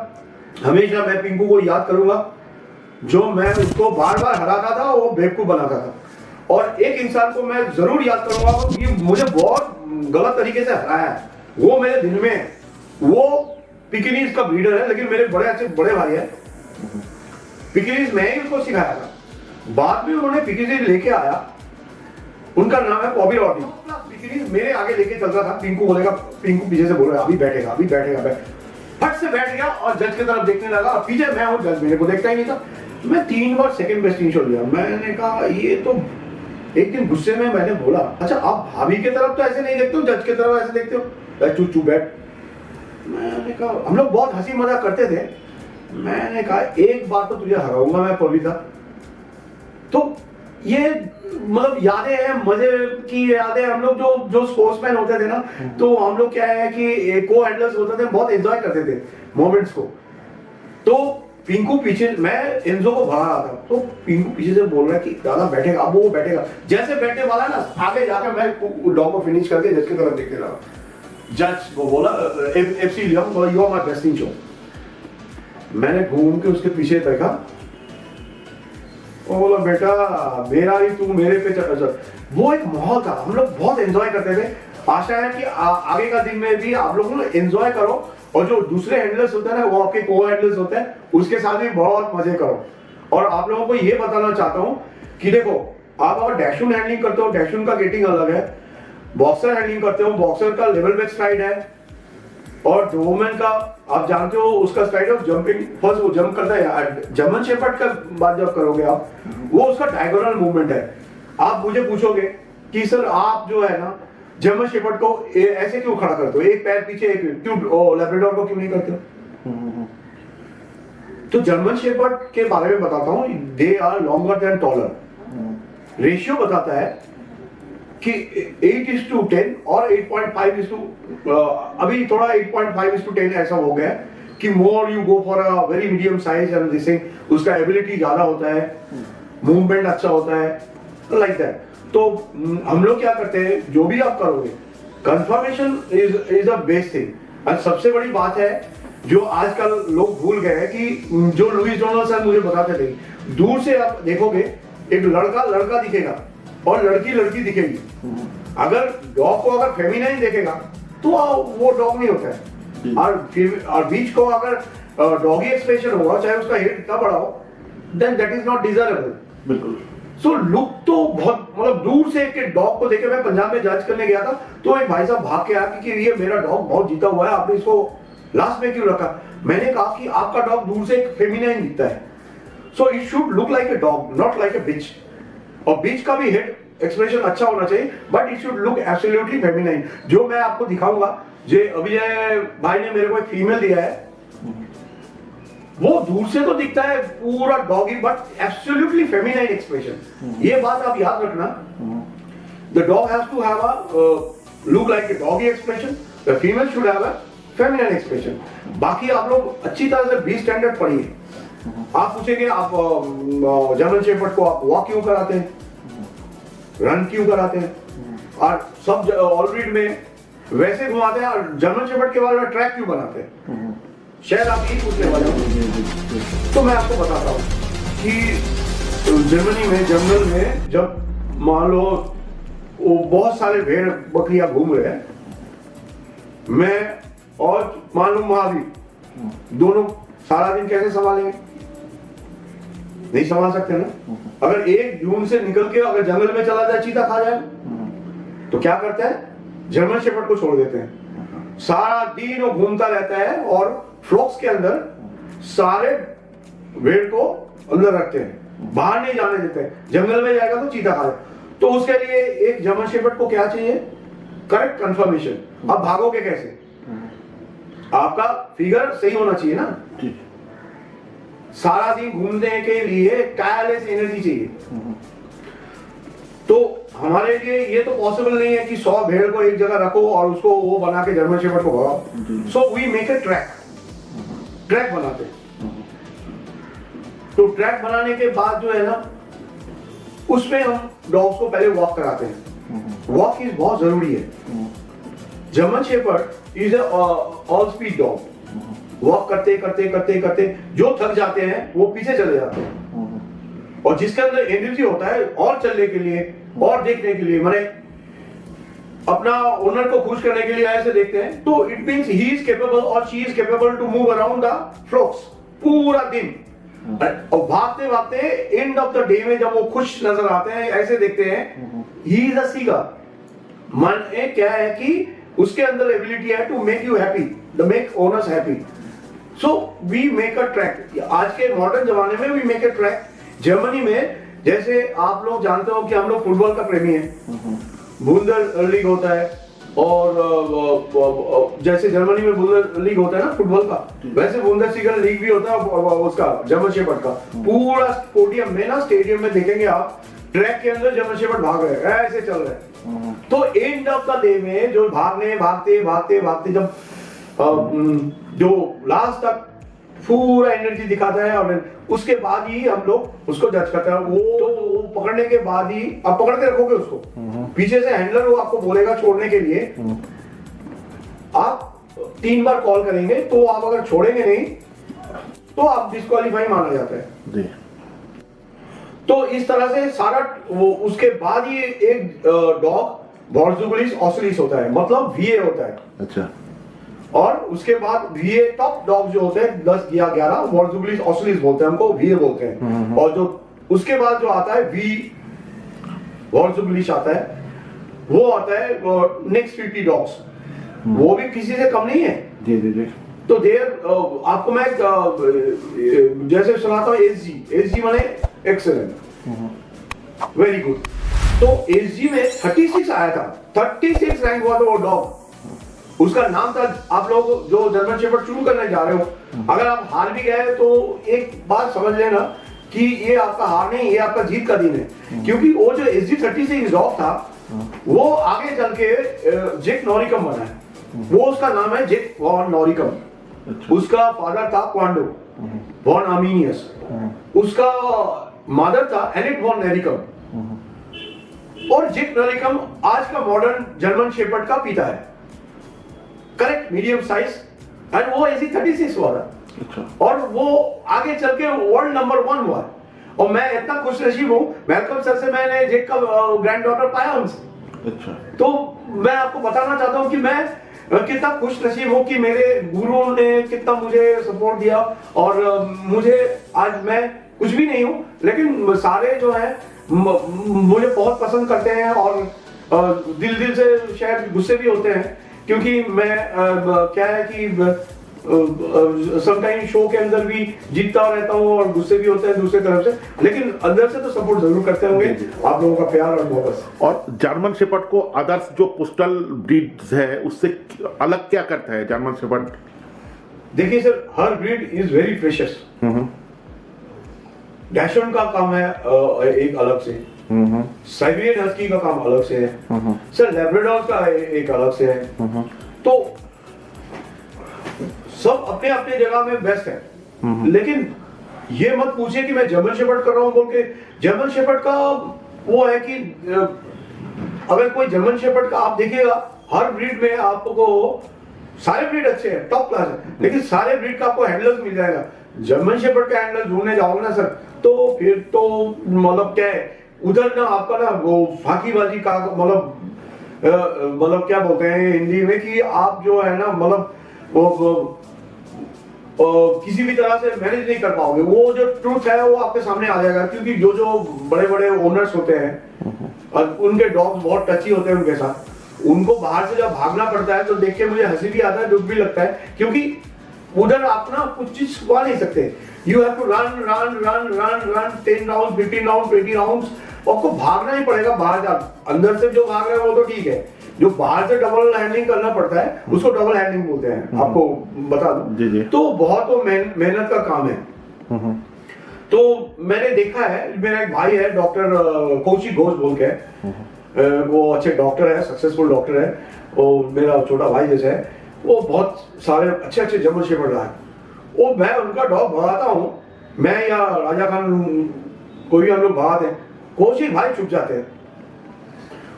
हमेशा मैं पिंकू को याद करूंगा, जो मैं उसको बार बार हराता था, वो बेवकूफ बनाता था। और एक इंसान को मैं जरूर याद करूंगा कि मुझे बहुत गलत तरीके से हराया है, वो मेरे दिल में है। वो पिकिनीज का ब्रीडर है, लेकिन मेरे बड़े अच्छे बड़े भाई है। पिकिनीज मैं ही उसको सिखाया था, बाद में उन्होंने पिकिनीज लेके आया, उनका नाम है बॉबी रॉडी। पिकिनीज मेरे आगे लेके चलता था, पिंकू बोलेगा, पिंकू पीछे से बोल रहा है अभी बैठेगा अभी बैठेगा, फट से बैठ गया और जज की तरफ देखने लगा, और पीछे मैं हूं, जज मेरे को देखता ही नहीं था। मैं 3 बार सेकंड बेस्ट स्क्रीनशॉट लिया। मैंने कहा ये तो, एक दिन गुस्से में मैंने बोला अच्छा आप भाभी की तरफ तो ऐसे नहीं देखते हो, जज की तरफ ऐसे देखते हो, चुप चुप बैठ। मैंने कहा, हम लोग बहुत हंसी मजाक करते थे, मैंने कहा एक बार तो तुझे हराऊंगा मैं पविता। तो ये मतलब यादें हैं, मजे की यादें। हम लोग जो स्पोर्ट्समैन होते थे ना, तो हम लोग क्या है कि को हैंडलर्स होते थे, बहुत एंजॉय करते थे मोमेंट्स को। तो पिंकू पीछे, मैं एंजो को भगा रहा था, तो पिंकू पीछे से बोल रहा है कि दादा बैठेगा, अब वो बैठेगा। जैसे बैठने वाला ना, आगे जाकर मैं डॉग को फिनिश करके जज की तरफ देखने लगा। जज को बोला एफसी लिया, बोला you are my best in show. मैंने घूम के उसके पीछे देखा, वो बोला बेटा मेरा ही तू मेरे पे चढ़। वो एक माहौल था, हम लोग बहुत एंजॉय करते थे। आशा है कि आगे का दिन में भी आप लोग एंजॉय करो, और जो दूसरे हैंडलर्स होते हैं ना, वो आपके को हैंडलर्स होते हैं, उसके साथ भी बहुत मजे करो। और आप लोगों को ये बताना चाहता हूं कि देखो, आप अगर डैशून हैंडलिंग करते हो, डैशून का गेटिंग अलग है, बॉक्सर हैंडलिंग करते हो, बॉक्सर का लेवल बैक स्ट्राइड है, और डोबरमैन का आप जानते हो उसका स्टाइल ऑफ जंपिंग, फर्स्ट वो जंप करता है। जर्मन शेफर्ड का बात जब करोगे आप, वो उसका डायगोनल मूवमेंट है। आप मुझे पूछोगे कि सर आप जो है ना जर्मन शेफर्ड को ऐसे क्यों खड़ा करते हो, एक पैर पीछे एक, क्यों लैब्राडोर को क्यों नहीं करते हो? तो जर्मन शेफर्ड के बारे में बताता हूँ, they are longer than taller. Ratio बताता है कि 8:10 और 8.5 अभी थोड़ा 8.5:10 ऐसा हो गया कि more you go for a very medium size and this thing, उसका एबिलिटी ज्यादा होता है, मूवमेंट अच्छा होता है, लाइक दैट। तो हम लोग क्या करते हैं, जो भी आप करोगे confirmation is a best thing. और सबसे बड़ी बात है जो आजकल लोग भूल गए हैं कि जो लुइस डोनाल्ड मुझे बताते थे, दूर से आप देखोगे एक लड़का लड़का दिखेगा और लड़की लड़की दिखेगी। अगर डॉग को अगर फेमिनाइन देखेगा तो वो डॉग नहीं होता है, और बीच को अगर डॉगी एक्सप्रेशन होगा, चाहे उसका हेड इतना बड़ा हो, then that is not desirable.
बिल्कुल।
सो लुक तो बहुत, मतलब दूर से एक डॉग को देखे, मैं पंजाब में जज करने गया था, तो एक भाई साहब भाग के आया कि ये मेरा डॉग बहुत जीता हुआ है, आपने इसको लास्ट में क्यों रखा? मैंने कहा कि आपका डॉग दूर से एक फेमिनाइन दिखता है, so it should look like a dog, not like a bitch. और बीच का भी हेड एक्सप्रेशन अच्छा होना चाहिए, but it should look absolutely feminine. जो मैं आपको दिखाऊंगा, जो अभिजय भाई ने मेरे को एक फीमेल दिया है, वो दूर से तो दिखता है पूरा doggy, but absolutely feminine expression. ये बात आप याद रखना, the dog has to have a look like a doggy expression, the female should have a feminine expression. बाकी आप लोग अच्छी तरह से बी स्टैंडर्ड पढ़िए। आप पूछेंगे आप जर्मन शेफर्ड को आप वॉक क्यों कराते हैं, रन क्यों कराते हैं, और सब ऑलरेडी में वैसे घुमाते हैं, और जर्मन शेफर्ड के बारे में ट्रैक क्यों बनाते हैं, शायद आप यही पूछने वाले हो। तो मैं आपको बताता हूँ कि जर्मनी में जंगल में जब मान लो वो बहुत सारे भेड़ बकरियां घूम रहे हैं, मैं और मान लो महावीर दोनों सारा दिन कैसे संभालेंगे? नहीं संभाल सकते ना। अगर एक जून से निकल के अगर जंगल में चला जाए, चीता खा जाए, तो क्या करते हैं, जर्मन शेफर्ड को छोड़ देते हैं, सारा दिन वो घूमता रहता है, और फ्लॉक्स के अंदर सारे भेड़ को अंदर रखते हैं। बाहर नहीं जाने देते, जंगल में जाएगा तो चीता खा ले। तो उसके लिए एक जर्मन शेफर्ड को क्या चाहिए? Correct confirmation. अब भागोगे कैसे? आपका फिगर सही होना चाहिए ना, सारा दिन घूमने के लिए टायरलेस एनर्जी चाहिए। तो हमारे लिए ये तो पॉसिबल नहीं है कि 100 भेड़ को एक जगह रखो और उसको वो बना के जर्मन शेफर्ड को भगाओ। So we make a track बनाते। तो ट्रैक बनाने के बाद जो है ना, उसमें हम डॉग्स को पहले वॉक कराते हैं। वॉक इज बहुत जरूरी है। German shepherd is all speed dog. Walk करते करते करते करते जो थक जाते हैं वो पीछे चले जाते हैं, और जिसके अंदर एनर्जी होता है और चलने के लिए और देखने के लिए, माने अपना ओनर को खुश करने के लिए ऐसे देखते हैं, तो it means he is capable और she is capable to move around the flocks पूरा दिन। और भागते भागते एंड ऑफ द डे में जब वो खुश नजर आते हैं, ऐसे देखते हैं, ही इज अ सीगर। मन क्या है कि उसके अंदर एबिलिटी है to make you happy, to make owners happy. So we make a track. आज के मॉडर्न जमाने में we make a track. Germany में जैसे आप लोग जानते हो कि हम लोग फुटबॉल का प्रेमी हैं, बुंदर लीग होता है, और जैसे जर्मनी में बुंदर लीग होता है ना फुटबॉल का, वैसे बुंदेसलीगा लीग भी होता है उसका जर्मन शेफर्ड का। पूरा पोडियम में ना, स्टेडियम में देखेंगे आप, ट्रैक के अंदर जर्मन शेफर्ड भाग रहे हैं, ऐसे चल रहे हैं। तो एंड ऑफ द डे में जो भागने भागते भागते भागते जब जो लास्ट तक पूरा एनर्जी दिखाता है, और उसके बाद ही हम लोग उसको जज करते हैं। वो पकड़ने के बाद ही आप पकड़ के रखोगे उसको, पीछे से हैंडलर वो आपको बोलेगा छोड़ने के लिए, आप 3 बार कॉल करेंगे, तो आप अगर छोड़ेंगे नहीं तो आप डिस्क्वालीफाई माना जाता है जी। तो इस तरह से सारा वो, उसके बाद ही एक डॉग वॉर्जुगुलिस ऑसिलिस होता है, मतलब वीए होता है। अच्छा। और उसके बाद वीए टॉप डॉग जो होते हैं 10 या 11 वॉर्जुगुलिस ऑसिलिस बोलते हैं, हमको वीए बोलते हैं। और जो उसके बाद जो आता है वी वॉर्जुगुलिस आता है, वो आता है नेक्स्ट 50 डॉग्स, वो भी किसी से कम नहीं है जी जी जी। तो देर आपको मैं जैसे सुनाता हूँ, एसजी माने एक्सेलेंट, वेरी गुड। तो एसजी में 36 आया था, 36 रैंक हुआ था वो डॉग। उसका नाम था, आप लोग जो जर्मन शेफर्ड शुरू करने जा रहे हो, अगर आप हार भी गए तो एक बात समझ लेना कि ये आपका हार नहीं, ये आपका जीत का दिन है। क्योंकि वो जो एसजी 36 डॉग था, वो आगे चल के जेक नॉरिकम बना है। वो उसका नाम है जेक वॉन नॉरिकम। उसका फादर था क्वांडो वॉन आर्मीनियस, उसका मदर था एनिट वॉन नेरिकम, और जेक नॉरिकम आज का मॉडर्न जर्मन शेफर्ड का पिता है। करेक्ट, मीडियम साइज, एंड वो एसजी 36 हुआ था। और वो आगे चल के वर्ल्ड नंबर 1 हुआ। और मैं इतना खुश नसीब हूँ, वेलकम सर से मैंने जेक का ग्रैंड डॉटर पाया उनसे। अच्छा। तो मैं आपको बताना चाहता हूँ कि मैं कितना खुश नसीब हूँ कि मेरे गुरु ने कितना मुझे सपोर्ट दिया, और मुझे आज मैं कुछ भी नहीं हूँ, लेकिन सारे जो है मुझे बहुत पसंद करते हैं, और दिल से शायद गुस्से भी होते हैं, क्योंकि मैं क्या है कि समटाइम शो के अंदर भी जीतता रहता हूँ और गुस्से भी होते हैं दूसरी तरफ से, लेकिन अंदर से तो सपोर्ट जरूर करते होंगे आप लोगों का प्यार और मोहब्बत।
और जर्मन शेफर्ड को अदर्स जो पोस्टल ब्रीड्स है उससे अलग क्या करता है जर्मन शेफर्ड?
देखिए सर, हर breed is very precious. Dachshund का काम है एक अलग से, साइबेरियन हस्की का काम अलग से है सर, लैब्राडोर का एक अलग से है। तो सब अपने अपने जगह में बेस्ट है, लेकिन ये मत पूछिए कि मैं जर्मन शेफर्ड कर रहा हूं बोल के। जर्मन शेफर्ड का वो है कि अगर कोई जर्मन शेफर्ड का आप देखिएगा, हर ब्रीड में आपको सारे ब्रीड अच्छे हैं, टॉप क्लास है, लेकिन सारे ब्रीड का आपको हैंडलर्स मिल जाएगा। जर्मन शेफर्ड का हैंडलर ढूंढने जाओगे ना सर, तो फिर तो मतलब क्या है, उधर ना आपका ना वो फाकीबाजी का मतलब क्या बोलते हैं हिंदी में कि आप जो है ना मतलब वो किसी भी तरह से मैनेज नहीं कर पाओगे। वो जो ट्रूथ है वो आपके सामने आ जाएगा, क्योंकि जो बड़े बड़े ओनर्स होते हैं और उनके डॉग्स बहुत टची होते हैं उनके साथ, उनको बाहर से जब भागना पड़ता है तो देख के मुझे हंसी भी आता है, दुख भी लगता है, क्योंकि उधर आप ना कुछ चीज छुपा नहीं सकते। You have to run run run run run 10 round 15 round 20 rounds, आपको भागना ही पड़ेगा बाहर जा। अंदर से जो भाग रहा है वो तो ठीक है, जो बाहर से डबल हैंडलिंग करना पड़ता है उसको डबल हैंडलिंग बोलते हैं, आपको बता दूं। तो बहुत वो मेहनत का काम है। तो मैंने देखा है, मेरा एक भाई है डॉक्टर कौशिक घोष बोल के, वो अच्छे डॉक्टर है, सक्सेसफुल डॉक्टर है, वो मेरा छोटा भाई जैसे है, वो बहुत सारे अच्छे अच्छे जर्मन शेफर्ड रहा है। वो मैं उनका डॉग भगाता हूँ, मैं या राजा खान कोई भी हम लोग भगाते हैं, कौशिक भाई चुप जाते हैं।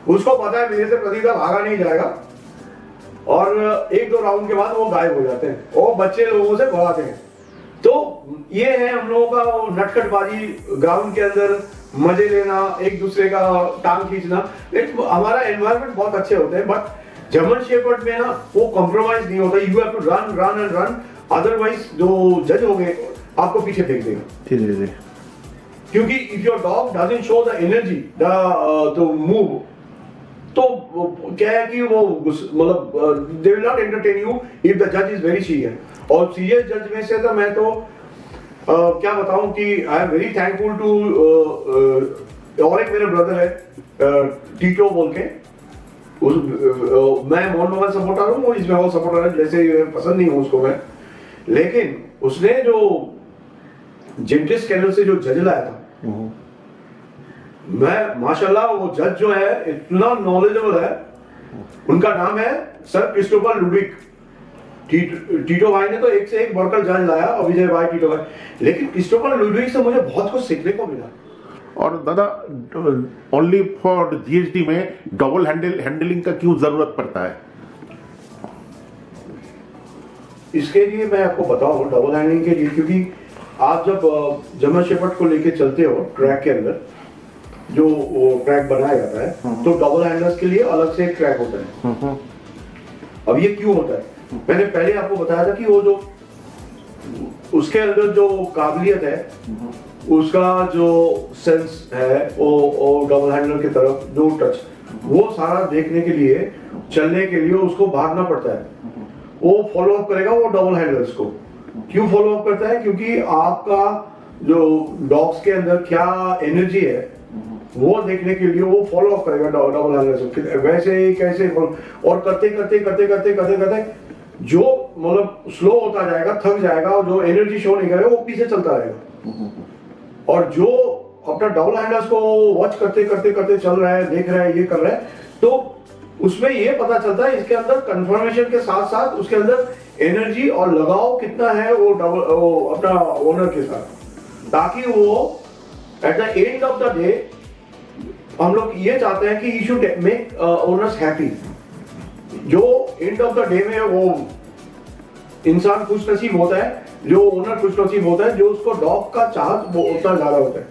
उसको पता है मेरे से प्रदीप का भागा नहीं जाएगा, और एक दो राउंड के बाद वो गायब हो जाते हैं, वो बच्चे लोगों से भगाते हैं। तो ये है हम लोगों का नटखटबाजी, ग्राउंड के अंदर मजे लेना, एक दूसरे का टांग खींचना। हमारा एनवायरनमेंट बहुत अच्छे होते हैं, बट जर्मन शेफर्ड में ना वो कॉम्प्रोमाइज नहीं होता। You have to run run and run, otherwise जो जज होंगे आपको पीछे फेंक देगा। क्योंकि if your dog doesn't show the energy the move, तो क्या है कि वो मतलब they will not entertain you if the जज इज वेरी सीरियस। और सीरियस जज में से तो मैं तो क्या बताऊं कि I am very thankful to, और एक मेरे ब्रदर है टीटो बोल के, मैं मोहन बगान सपोर्टर हूँ, वो इस बंगाल सपोर्टर है, जैसे पसंद नहीं हूँ उसको मैं, लेकिन उसने जो जेंटिस कैनल से जो जज लाया था, मैं माशाल्लाह वो जज जो है इतना नॉलेजेबल है। उनका नाम है सर क्रिस्टोफर लुडिक। टीटो भाई ने तो एक से एक बढ़कर जज लाया, अभिजय भाई, टीटो भाई, लेकिन क्रिस्टोफर लुडिक से मुझे बहुत कुछ सीखने को मिला।
और दादा ओनली फॉर जीएसटी में डबल हैंडलिंग का क्यों जरूरत पड़ता है?
इसके लिए मैं आपको बताऊं, डबल हैंडलिंग के लिए, क्योंकि आप जब जर्मन शेफर्ड को लेके चलते हो ट्रैक के अंदर, जो वो ट्रैक बनाया जाता है, तो डबल हैंडलर्स के लिए अलग से एक ट्रैक होता है। अब ये क्यों होता है? मैंने पहले आपको बताया था कि वो जो उसके अंदर जो काबिलियत है, उसका जो सेंस है, वो डबल हैंडलर की तरफ जो टच, वो सारा देखने के लिए, चलने के लिए उसको भागना पड़ता है। वो फॉलो अप करेगा वो डबल हैंडलर्स को। क्यों फॉलो अप करता है? क्योंकि आपका जो डॉग्स के अंदर क्या एनर्जी है वो देखने के लिए वो फॉलो अप करेगा डबल हैंडलर्स। वैसे ही कैसे, और करते करते करते करते करते करते जो मतलब स्लो होता जाएगा, थक जाएगा, और जो एनर्जी शो नहीं करेगा वो पीछे चलता रहेगा। और जो अपना डबल हैंडलर्स को वॉच करते करते करते चल रहा है, देख रहा है, ये कर रहा है, तो उसमें ये पता चलता है इसके अंदर कंफर्मेशन के साथ साथ उसके अंदर एनर्जी और लगाव कितना है वो अपना ओनर के साथ, ताकि वो eight the end of the day हम लोग ये चाहते हैं कि you should make owners happy. जो एंड ऑफ द डे में वो इंसान खुश नसीब होता है, जो ओनर खुश नसीब होता है, जो उसको डॉग का चाहत वो उतना ज्यादा होता है।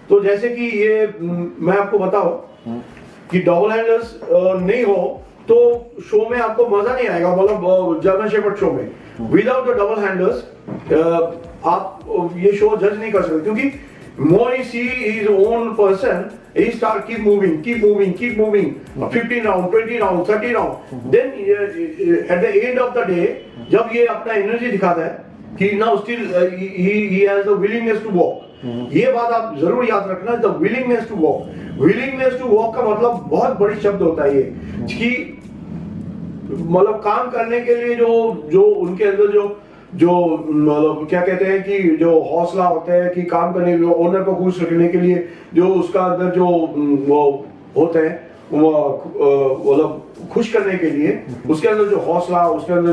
तो जैसे कि ये मैं आपको बताऊं कि डबल हैंडलर्स नहीं हो तो शो में आपको मजा नहीं आएगा, मतलब जर्मन शेफर्ड शो में विदाउट द डबल हैंडलर्स आप ये शो जज नहीं कर सकते। क्योंकि more he see his own person, he start keep moving 15 round 20 round 30 round, then at the end of the day जब ये अपना एनर्जी दिखाता है कि now still he has the willingness to walk, ये बात आप जरूर याद रखना, the willingness to walk का मतलब बहुत बड़ी शब्द होता है ये, कि मतलब काम करने के लिए जो उनके अंदर जो मतलब क्या कहते हैं कि जो हौसला होता है कि काम करने के लिए, ओनर को खुश रखने के लिए, जो उसका अंदर जो वो होते हैं मतलब खुश करने के लिए, उसके अंदर जो हौसला, उसके अंदर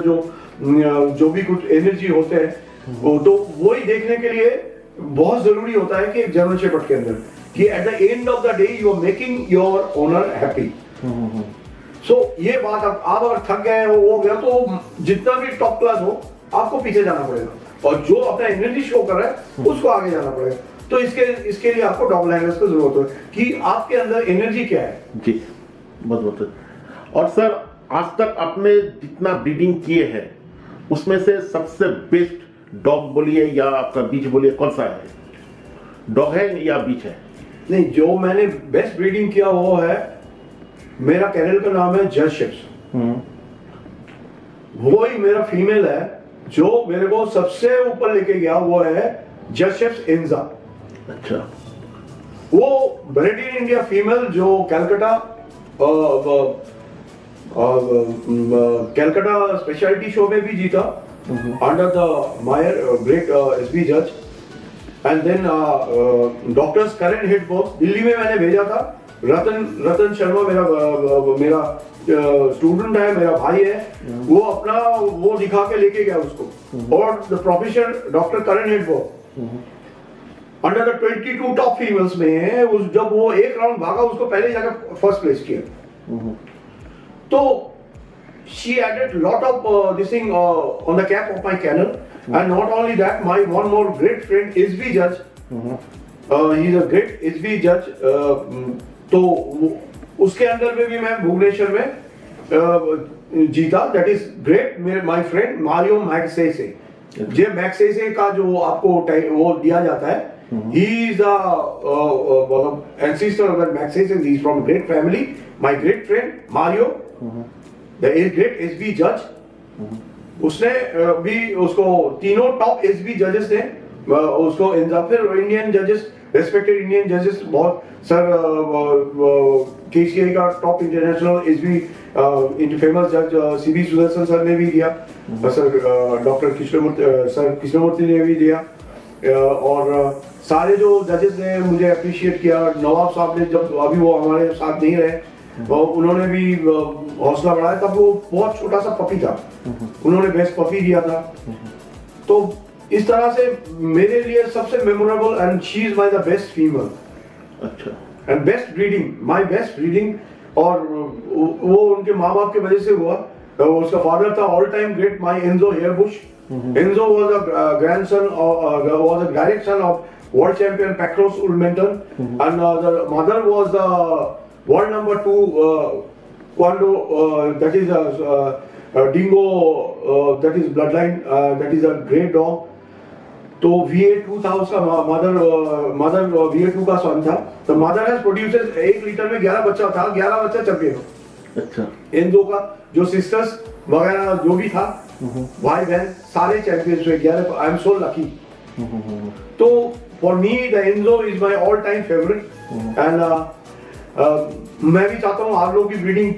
जो भी कुछ एनर्जी होते हैं, तो वही देखने के लिए बहुत जरूरी होता है कि एक जर्मन शेफर्ड के अंदर कि at the end of the day you are making your owner happy. So ये बात आप अगर थक गए हो गया तो जितना भी टॉप क्लास हो आपको पीछे जाना पड़ेगा, और जो अपना एनर्जी शो कर रहा है उसको आगे जाना पड़ेगा। तो इसके लिए आपको डबल हैंडलर्स की जरूरत है कि आपके अंदर एनर्जी क्या है।
जी बहुत। और सर आज तक आपने जितना ब्रीडिंग किए हैं उसमें से सबसे बेस्ट डॉग बोलिए या आपका बीच बोलिए, कौन सा है? डॉग है या बीच है?
नहीं, जो मैंने बेस्ट ब्रीडिंग किया वो है, मेरा कैनल का नाम है जर्शिप्स, वो ही मेरा फीमेल है, जो मेरे को सबसे ऊपर लेके गया वो है जशेफ इन्जा।
अच्छा।
वो ब्रेड इन इंडिया फीमेल जो कैलकाटा स्पेशलिटी शो में भी जीता under the Meyer great SB जज। And then doctors current hit box Delhi में मैंने भेजा था। रतन शर्मा मेरा स्टूडेंट है, मेरा भाई है, वो अपना वो दिखा के लेके गया उसको। और the professor doctor current hit box under the 22 top females में जब वो एक राउंड भागा उसको पहले जाकर फर्स्ट प्लेस किया। तो she added lot of this thing on the cap of my channel, and not only that, my one more great friend SB Judge, he is a great SB Judge, तो उसके अंदर में भी मैं भुवनेश्वर में जीता। That is great. My friend Mario Magsaysay, J Magsaysay का जो आपको वो दिया जाता है, he is a ancestor of that Maxese. He is from a great family. My great friend Mario, the great SB judge, उसने भी उसको तीनों टॉप एसबी जजेस ने उसको फिर इंडियन जजेस, रेस्पेक्टेड इंडियन जजेस बहुत, सर केसीआई का टॉप इंटरनेशनल एसबी फेमस जज सीबी सुदर्शन सर ने भी दिया, सर डॉक्टर कृष्णमूर्ति ने भी दिया, और सारे जो जजेस ने मुझे अप्रिशिएट किया। नवाब साहब ने, जब अभी वो हमारे साथ नहीं रहे, उन्होंने भी हौसला बढ़ाया। तब वो बहुत छोटा सा पपी था, उन्होंने बेस्ट पपी दिया था। तो इस तरह से मेरे लिए सबसे memorable, and she is my the best female.
अच्छा।
And best breeding, my best breeding, और वो उनके माँ बाप की वजह से हुआ। उसका फादर था all time great my Enzo Hairbush. Enzo was a grandson, was a direct son of world champion Pacros Ulmenton, and the mother was the world number 2 Kwando, that is a dingo, that is bloodline, that is a great dog. तो VA2 था उसका, mother VA2 का सन था। तो mother has produces 1 litre में 11 बच्चा था, 11 बच्चा चैंपियन। अच्छा। इन दो का जो सिस्टर्स वगैरह जो भी था, भाई बहन सारे चैंपियंस हुए 11। I am so lucky. तो for me the Enzo is my all time favorite, and मैं भी चाहता हूँ आप लोग की ब्रीडिंग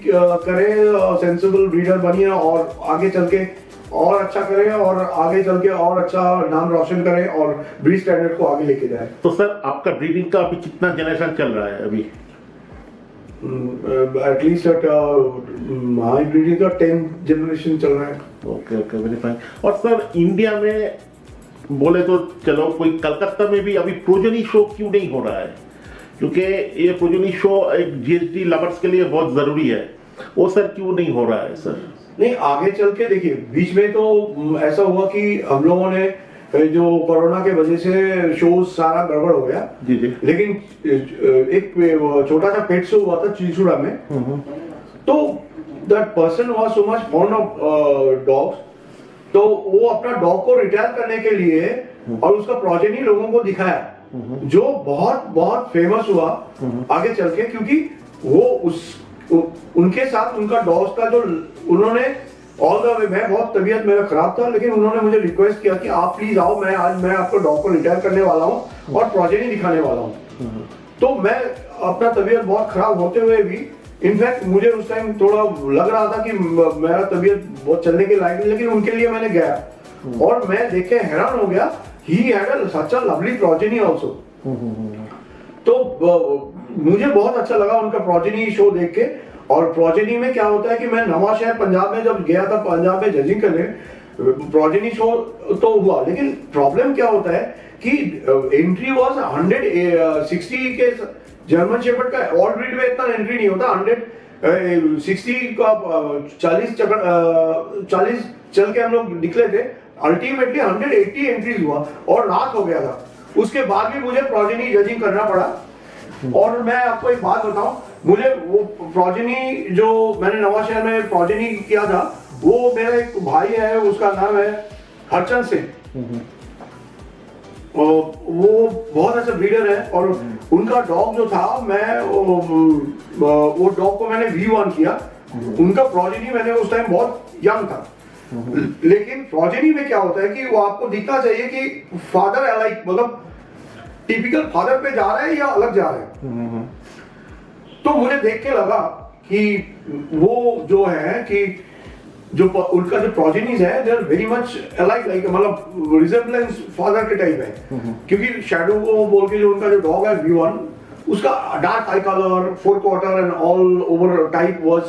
करें, सेंसिबल ब्रीडर बनिए, और आगे चल के और अच्छा करें, और आगे चल के और अच्छा नाम रोशन करें, और ब्रीड स्टैंडर्ड को आगे लेके जाए।
तो सर आपका ब्रीडिंग का अभी कितना जनरेशन चल रहा है अभी?
एटलीस्ट माय ब्रीडिंग का 10 जनरेशन चल रहा है।
Okay okay, very fine. और सर इंडिया में बोले तो चलो, कोई कलकत्ता में भी अभी प्रोजनी शो क्यों नहीं हो रहा है? क्योंकि ये प्रोजनी शो एक जीएसटी लवर्स के लिए बहुत जरूरी है, वो सर क्यों नहीं हो रहा है सर?
नहीं, आगे चल के देखिए, बीच में तो ऐसा हुआ कि हम लोगों ने जो कोरोना के वजह से शो सारा गड़बड़ हो गया।
जी जी।
लेकिन एक छोटा सा पेट शो हुआ था चिलचुड़ा में। तो that person was so much fond of dogs, तो वो अपना डॉग को रिटायर करने के लिए और उसका प्रोजेनी लोगों को दिखाया, जो बहुत बहुत फेमस हुआ आगे चल के, क्योंकि वो उनके साथ उनका डॉग का जो उन्होंने ऑल द वे, मैं बहुत तबीयत मेरा खराब था, लेकिन उन्होंने मुझे रिक्वेस्ट किया कि आप प्लीज आओ, मैं आपको डॉग को रिटायर करने वाला हूँ और प्रोजेनी दिखाने वाला हूँ। तो मैं अपना तबीयत बहुत खराब होते हुए भी, इनफैक्ट मुझे उस टाइम थोड़ा लग रहा था कि मेरा तबीयत बहुत चलने के लायक नहीं, लेकिन उनके लिए मैंने गया और मैं देख के हैरान हो गया। He had such a lovely progeny also. तो मुझे बहुत अच्छा लगा उनका प्रोजेनी शो देख के। और प्रोजेनी में क्या होता है कि मैं नवाशहर पंजाब में जब गया था, पंजाब में जजिंग करने, प्रोजेनी शो तो हुआ, लेकिन प्रॉब्लम क्या होता है कि एंट्री वाज 160 के जर्मन शेफर्ड का। ऑल ब्रीड में इतना एंट्री नहीं होता, 160 का 40 चल के हम लोग निकले थे। अल्टीमेटली 180 एंट्रीज हुआ और रात हो गया था। उसके बाद भी मुझे प्रोजेनी जजिंग करना पड़ा। और मैं आपको एक बात बताऊं, मुझे वो प्रोजेनी जो मैंने नवाशहर में प्रोजेनी किया था, वो मेरा एक भाई है, उसका नाम है हरचंद सिंह। वो बहुत अच्छा ब्रीडर है और उनका डॉग जो था, मैं वो डॉग को मैंने V1 किया। उनका प्रोजेनी मैंने उस टाइम बहुत यंग था, लेकिन प्रोजेनी में क्या होता है कि वो आपको दिखना चाहिए कि फादर लाइक मतलब टिपिकल फादर पे जा रहा है या अलग जा रहा है। तो मुझे देख के लगा कि वो जो है कि जो उनका जो प्रोजेनीज है they are very much alike like मतलब रिजेम्बलेंस फादर के टाइप है। क्योंकि शैडो को बोल के जो उनका जो डॉग है V1 उसका dark I colour 4 quarter and all over type was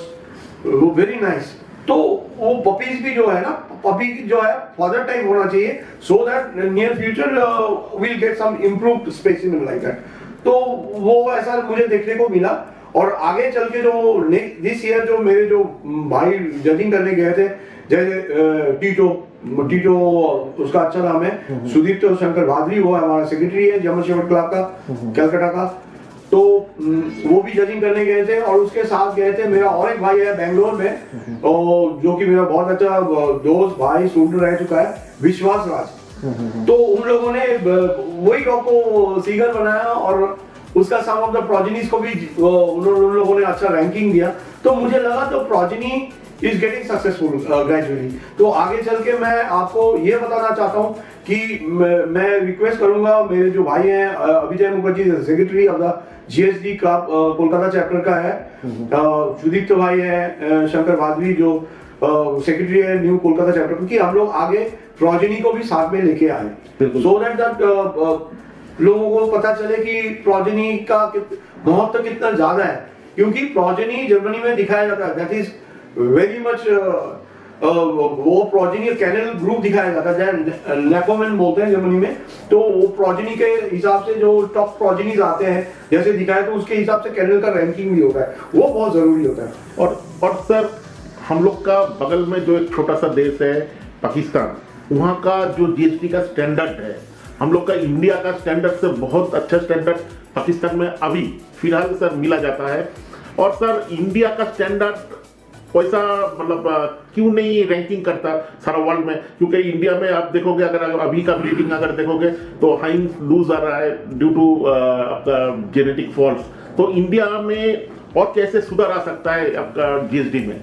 very nice. तो वो पपीज भी जो है ना पपी जो है फादर टाइप होना चाहिए so that near future will get some improved specimen like that. तो वो ऐसा मुझे देखने को मिला। और आगे चल के जो दिस ईयर जो मेरे जो भाई जजिंग करने गए थे जैसे टीटो उसका अच्छा नाम है सुदीप तो शंकर भादरी वो हमारा सेक्रेटरी है जर्मन शेफर्ड क्लब का कलकत्ता का। तो वो भी जजिंग करने गए थे और उसके साथ गए थे मेरा और एक भाई है बेंगलोर में और जो कि मेरा बहुत अच्छा दोस्त भाई स्टूडेंट रह चुका है विश्वास राज। तो उन लोगों ने वही डॉग को सीगर बनाया और उसका सम ऑफ द प्रोजेनीज को भी उन लोगों ने अच्छा रैंकिंग दिया। तो मुझे लगा तो progeny is getting successful gradually. तो आगे चल के मैं आपको ये बताना चाहता हूँ कि मैं रिक्वेस्ट करूंगा मेरे जो भाई हैं Abhijay Mukherjee secretary of the GSD club Kolkata chapter का है सुदीप्त भाई है शंकर भादवी जो सेक्रेटरी है न्यू कोलकाता चैप्टर क्योंकि हम लोग आगे प्रोजेनी को भी साथ में लेके आए सो दैट लोगों को पता चले कि प्रोजेनी का महत्व कितना ज्यादा है। क्योंकि प्रोजेनी जर्मनी में दिखाया जाता है दैट इज वेरी मच वो प्रोजेनी कैनल ग्रुप दिखाया जाता है नेपोमेन बोलते हैं जर्मनी में। तो वो प्रोजेनी के हिसाब से जो टॉप प्रोजेनीज आते हैं जैसे दिखाया तो उसके हिसाब से कैनल का रैंकिंग भी होता है वो बहुत जरूरी होता है।
और सर हम लोग का बगल में जो एक छोटा सा देश है पाकिस्तान वहाँ का जो GST का स्टैंडर्ड है हम लोग का इंडिया का स्टैंडर्ड से बहुत अच्छा स्टैंडर्ड पाकिस्तान में अभी फिलहाल सर मिला जाता है। और सर इंडिया का स्टैंडर्ड वैसा मतलब क्यों नहीं रैंकिंग करता सारा वर्ल्ड में क्योंकि इंडिया में आप देखोगे अगर अभी का ब्रीडिंग अगर देखोगे तो हाइंड लूज आ रहा है ड्यू टू आपका जेनेटिक फॉल्ट। तो इंडिया में और कैसे सुधार आ सकता है आपका GSD में?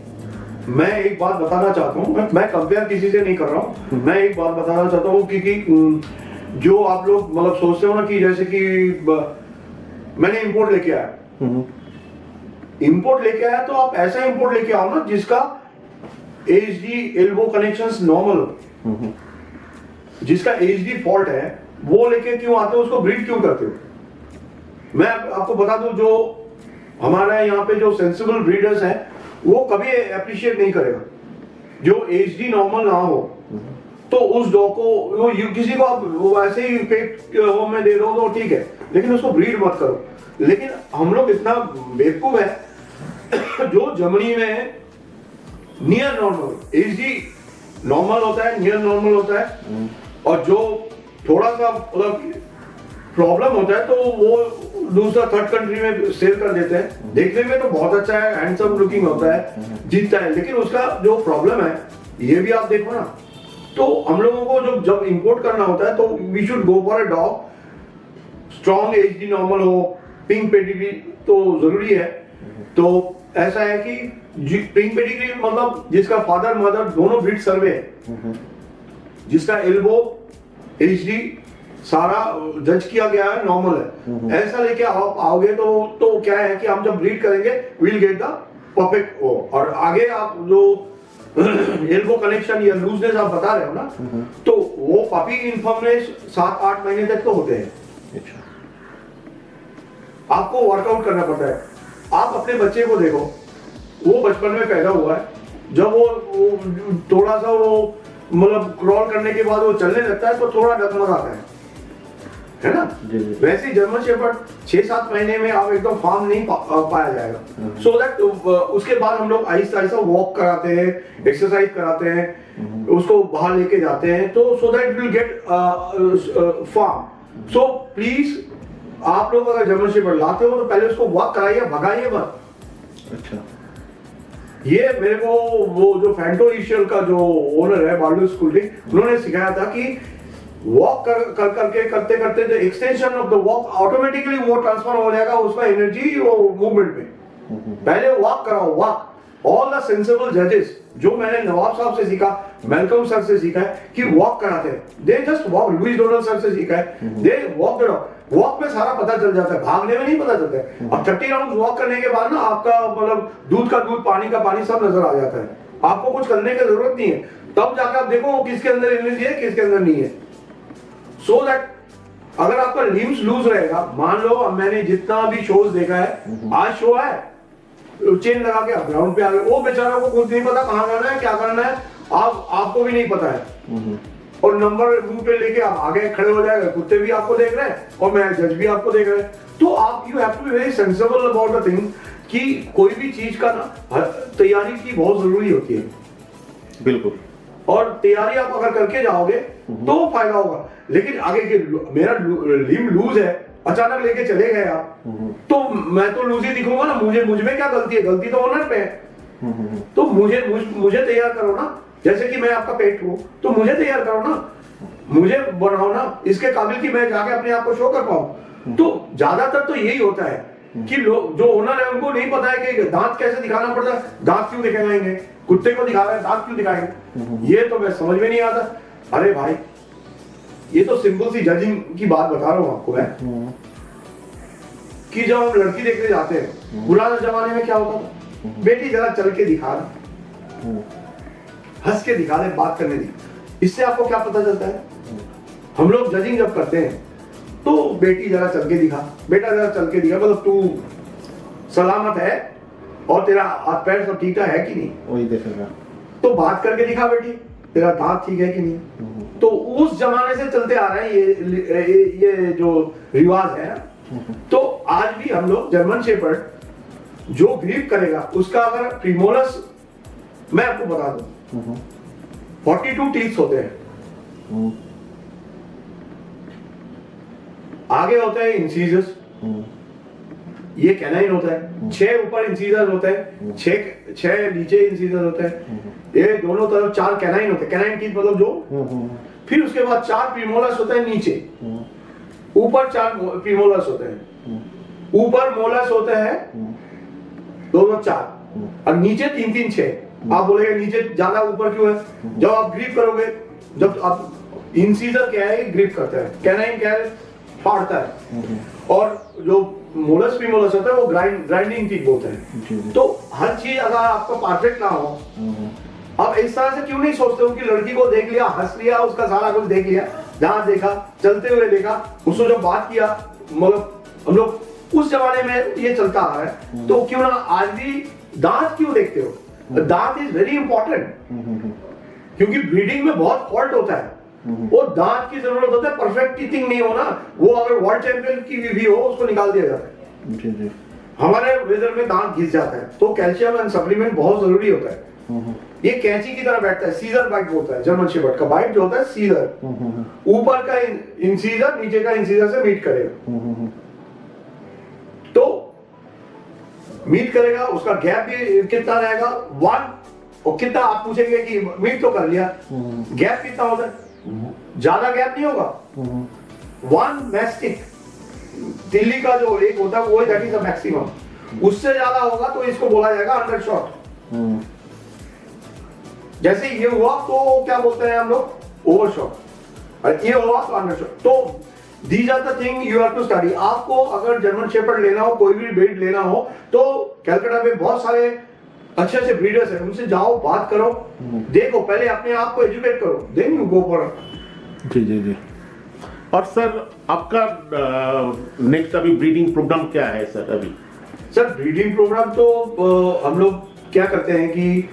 मैं एक बात बताना चाहता हूँ मैं कंपेयर किसी से नहीं कर रहा हूँ। मैं एक बात बताना चाहता हूँ क्योंकि जो आप लोग मतलब सोचते हो ना कि जैसे कि मैंने इंपोर्ट लेके आया इंपोर्ट लेके आया तो आप ऐसा इंपोर्ट लेके आओ ना जिसका HD एल्बो कनेक्शंस नॉर्मल हो जिसका HD फॉल्ट है वो लेके क्यों आते हो उसको ब्रीड क्यों करते हो। मैं आपको बता दूं जो हमारा यहाँ पे जो सेंसिबल ब्रीडर्स हैं वो कभी अप्रिशिएट नहीं करेगा जो HD नॉर्मल ना हो। तो उस डॉग को वो किसी को आप वो ऐसे ही पेट होम में दे दो तो ठीक है लेकिन उसको ब्रीड मत करो। लेकिन हम लोग इतना बेवकूफ है जो जर्मनी में नियर नॉर्मल HD नॉर्मल होता है नियर नॉर्मल होता है और जो थोड़ा सा मतलब प्रॉब्लम होता है तो वो दूसरा थर्ड कंट्री में सेल कर देते हैं। देखने में तो बहुत अच्छा है हैंडसम लुकिंग होता है जीतता है लेकिन उसका जो प्रॉब्लम है ये भी आप देखो ना। तो हम लोगों को जब इंपोर्ट करना होता है तो we should go for a dog strong HD normal हो पिंक पेडिग्री तो जरूरी है। तो ऐसा है कि पिंक पेडिग्री मतलब जिसका फादर मदर दोनों ब्रीड सर्वे है जिसका एल्बो HD सारा जज किया गया है नॉर्मल है ऐसा लेके आप आओगे तो क्या है कि हम जब ब्रीड करेंगे विल गेट द परफेक्ट और आगे आप जो एल्बो कनेक्शन या लूजनेस आप बता रहे हो ना तो वो पपी इन्फॉर्मेश 7-8 महीने तक तो होते हैं। आपको वर्कआउट करना पड़ता है। आप अपने बच्चे को देखो वो बचपन में पैदा हुआ है जब वो थोड़ा सा वो मतलब क्रॉल करने के बाद वो चलने लगता है तो थोड़ा डगमगाता है ना। वैसे जर्मन शेफर्ड 6-7 महीने में आप एकदम फार्म नहीं पाया जाएगा। सो दैट उसके बाद हम लोग आहिस्ता आहिस्ता वॉक कराते हैं एक्सरसाइज कराते हैं उसको बाहर लेके जाते हैं तो so that will get form. So please आप लोग अगर जर्मन शेफर्ड लाते हो तो पहले उसको वॉक कराइए भगाइए मत।
अच्छा
ये मेरे को वो जो फैंटो इशियल का जो ओनर है बार्डो स्कूल उन्होंने सिखाया था कि वॉक करके करते करते जो extension of the walk automatically वो ट्रांसफर हो जाएगा उसका एनर्जी वो मूवमेंट में। पहले वॉक कराओ वॉक ऑल द सेंसिबल जजेस, जो मैंने नवाब साहब से सीखा, मैल्कम सर से सीखा है कि वॉक कराते हैं, they just walk, Louis Donald sir से सीखा है, they walk the dog, walk में सारा पता चल जाता है, भागने में नहीं पता चलता है। अब 30 राउंड वॉक करने के बाद ना आपका मतलब दूध का दूध, पानी का पानी सब नजर आ जाता है, आपको कुछ करने की जरूरत नहीं है, तब जाकर आप देखो किसके अंदर एनर्जी है किसके अंदर नहीं है। सो दैट अगर आपका लिम्स लूज रहेगा, मान लो अब मैंने जितना भी शोज देखा है, आज शो है चेन लगा के ग्राउंड पे आ गए, वो बेचारा को कुछ नहीं पता कहाँ जाना है क्या करना है, आपको भी नहीं पता है, और नंबर मुंह पे लेके आप आगे खड़े हो जाएगा, कुत्ते भी आपको देख रहे हैं और मैं जज भी आपको देख रहे हैं। तो आप you have to be very sensible about the thing कि कोई भी चीज का ना तैयारी की बहुत जरूरी होती है।
बिल्कुल।
और तैयारी आप अगर करके जाओगे तो फायदा होगा, लेकिन आगे के मेरा लिम लूज है, अचानक लेके चले गए आप, तो मैं तो लूज ही दिखूंगा ना, मुझ में क्या गलती है, गलती तो ओनर पे है। तो मुझे तैयार करो ना, जैसे कि मैं आपका पेट हूं तो मुझे तैयार करो ना, मुझे बनाओ ना इसके काबिल कि मैं जाके अपने आप को शो कर पाऊं। तो ज्यादातर तो यही होता है कि लोग जो ओनर है उनको नहीं पता है कि दांत कैसे दिखाना पड़ता है, दांत क्यों दिखाएंगे, कुत्ते को दिखा रहे हैं दांत क्यों दिखाएंगे, ये तो मैं समझ में नहीं आता। अरे भाई ये तो सिंपल सी जजिंग की बात बता रहा हूं आपको मैं, कि जब हम लड़की देखने जाते हैं, पुराने जमाने में क्या होता था, बेटी जरा चल के दिखा दे, हंस के दिखा दे, बात करने दी, इससे आपको क्या पता चलता है। हम लोग जजिंग जब करते हैं तो बेटी जरा चल के दिखा, बेटा जरा चल के दिखा, मतलब तू सलामत है और तेरा हाथ पैर सब ठीक है कि नहीं,
वही देखेगा।
तो बात करके दिखा बेटी तेरा दांत ठीक है कि नहीं। तो उस जमाने से चलते आ रहे हैं ये जो रिवाज है ना। तो आज भी हम लोग जर्मन शेपर्ड जो ग्रीप करेगा उसका अगर प्रीमोलस, मैं आपको बता दूं 42 टीथ होते हैं, आगे होते हैं इंसीजर्स, ये कैनाइन होता है, 6 ऊपर इंसीजर होते हैं, 6 नीचे इंसीजर होते हैं, ये दोनों तरफ 4 कैनाइन होते हैं, कैनाइन टीथ मतलब जो, फिर उसके बाद 4 प्रीमोलस होते हैं नीचे, ऊपर 4 प्रीमोलस होते हैं, ऊपर मोलस होते हैं दोनों 4 और नीचे 3-3 6। आप बोलेंगे नीचे ज्यादा ऊपर क्यों है, जब आप ग्रिप करोगे, जब आप इंसीजर क्या है ग्रिप करता है, कैनाइन क्या है फाड़ता है, और जो मोलस प्रीमोलस होता है वो ग्राइंडिंग टीथ बोलते हैं। तो हर चीज अगर आपको परफेक्ट ना हो, अब इस तरह से क्यों नहीं सोचते हो कि लड़की को देख लिया, हंस लिया, उसका सारा कुछ देख लिया, दांत देखा, चलते हुए देखा, उसको जब बात किया, मतलब हम लोग उस जमाने में ये चलता आ रहा है, तो क्यों ना आज भी दांत क्यों देखते हो, दांत इज वेरी इंपॉर्टेंट, क्योंकि ब्रीडिंग में बहुत फॉल्ट होता है, वो दांत की जरूरत होता है, परफेक्ट टीथिंग नहीं हो ना, वो अगर वर्ल्ड चैंपियन की भी हो उसको निकाल दिया जाता है।
जी जी।
हमारे वेदर में दांत घिस जाता है, तो कैल्शियम एंड सप्लीमेंट बहुत जरूरी होता है। ये कैंची की तरह बैठता है, सीजर बाइट बोलता है जर्मन शेपर्ड का, बाइट जो होता है सीजर, ऊपर का इंसीजर नीचे का इंसीजर से मीट करेगा, तो मीट करेगा, उसका गैप भी कितना रहेगा 1, और कितना आप पूछेंगे कि मीट तो कर लिया, गैप कितना होता है, ज्यादा गैप नहीं होगा, 1 मैस्टिक, दिल्ली का जो एक होता है वो दैट इज द मैक्सिमम, उससे ज्यादा होगा तो इसको बोला जाएगा अंडरशॉट। जैसे ये हुआ तो क्या बोलते हैं हम लोग ओवरशॉट, और ये हुआ तो अंडरशॉट। तो these are the thing you have to study. आपको अगर जर्मन शेपर्ड लेना हो, कोई भी ब्रीड लेना हो, तो कलकत्ता में बहुत सारे अच्छे अच्छे ब्रीडर्स हैं, उनसे जाओ, बात करो, देखो, पहले अपने आप को एजुकेट करो, देन यू गो फॉर।
जी जी जी। और सर आपका नेक्स्ट अभी ब्रीडिंग प्रोग्राम क्या है सर अभी?
सर ब्रीडिंग प्रोग्राम तो हम लोग क्या करते हैं कि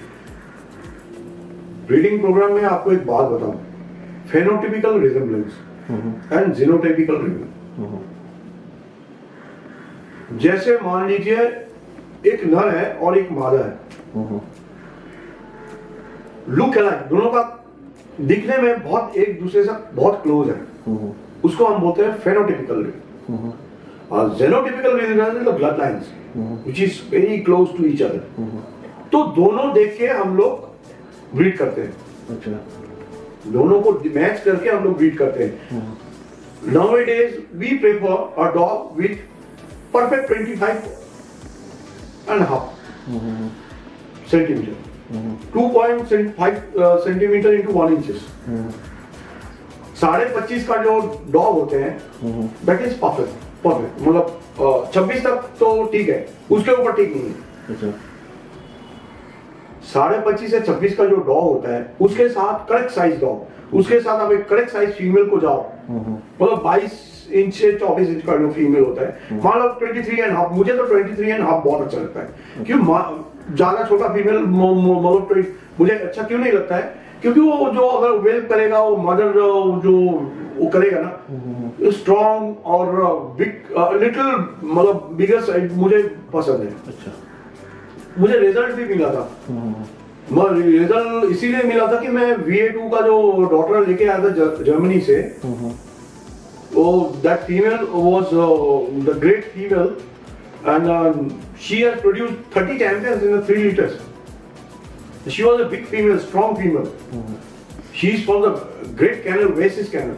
ब्रीडिंग प्रोग्राम में आपको एक बात बताऊं, फेनोटिपिकल रिजेम्बलेंस एंड जीनोटाइपिकल रिजेम्बलेंस। जैसे मान लीजिए एक नर है और एक मादा है, लुक अलाइक, दोनों का दिखने में बहुत एक दूसरे से बहुत क्लोज है, उसको हम बोलते हैं फेनोटिपिकल रिजेम्बलेंस। और genotypical resemblance is the blood lines which is very close to each other. तो दोनों देख के हम लोग ब्रीड करते हैं।
अच्छा।
दोनों को मैच करके हम लोग ब्रीड करते हैं। Nowadays we prefer a dog with perfect 25 and a half centimetre, 2.5 centimetre into 1 inches. 25.5 का जो डॉग होते हैं दैट इज परफेक्ट, मतलब 26 तक तो ठीक है, उसके ऊपर ठीक नहीं है। 25.5 से 26 का जो डॉग होता है उसके साथ करेक्ट साइज डॉग, उसके साथ आप एक करेक्ट साइज फीमेल को जाओ, मतलब 22 इंच से 24 इंच का जो फीमेल होता है, मान लो 23.5, मुझे तो 23.5 बहुत अच्छा लगता है। क्यों ज्यादा छोटा फीमेल मतलब मुझे अच्छा क्यों नहीं लगता है, क्योंकि वो जो अगर वेल्प करेगा, वो मदर जो वो करेगा ना, स्ट्रॉन्ग और बिग, लिटिल मतलब बिगर साइज मुझे पसंद है। अच्छा, मुझे रिजल्ट भी मिला था। रिजल्ट इसीलिए मिला था कि मैं VA2 का जो डॉटर लेके आया था जर्मनी से, तो that female was the great female and she has produced 30 champions in 3 liters. She was a big female, strong female. She is from the great kennel, Wessis kennel,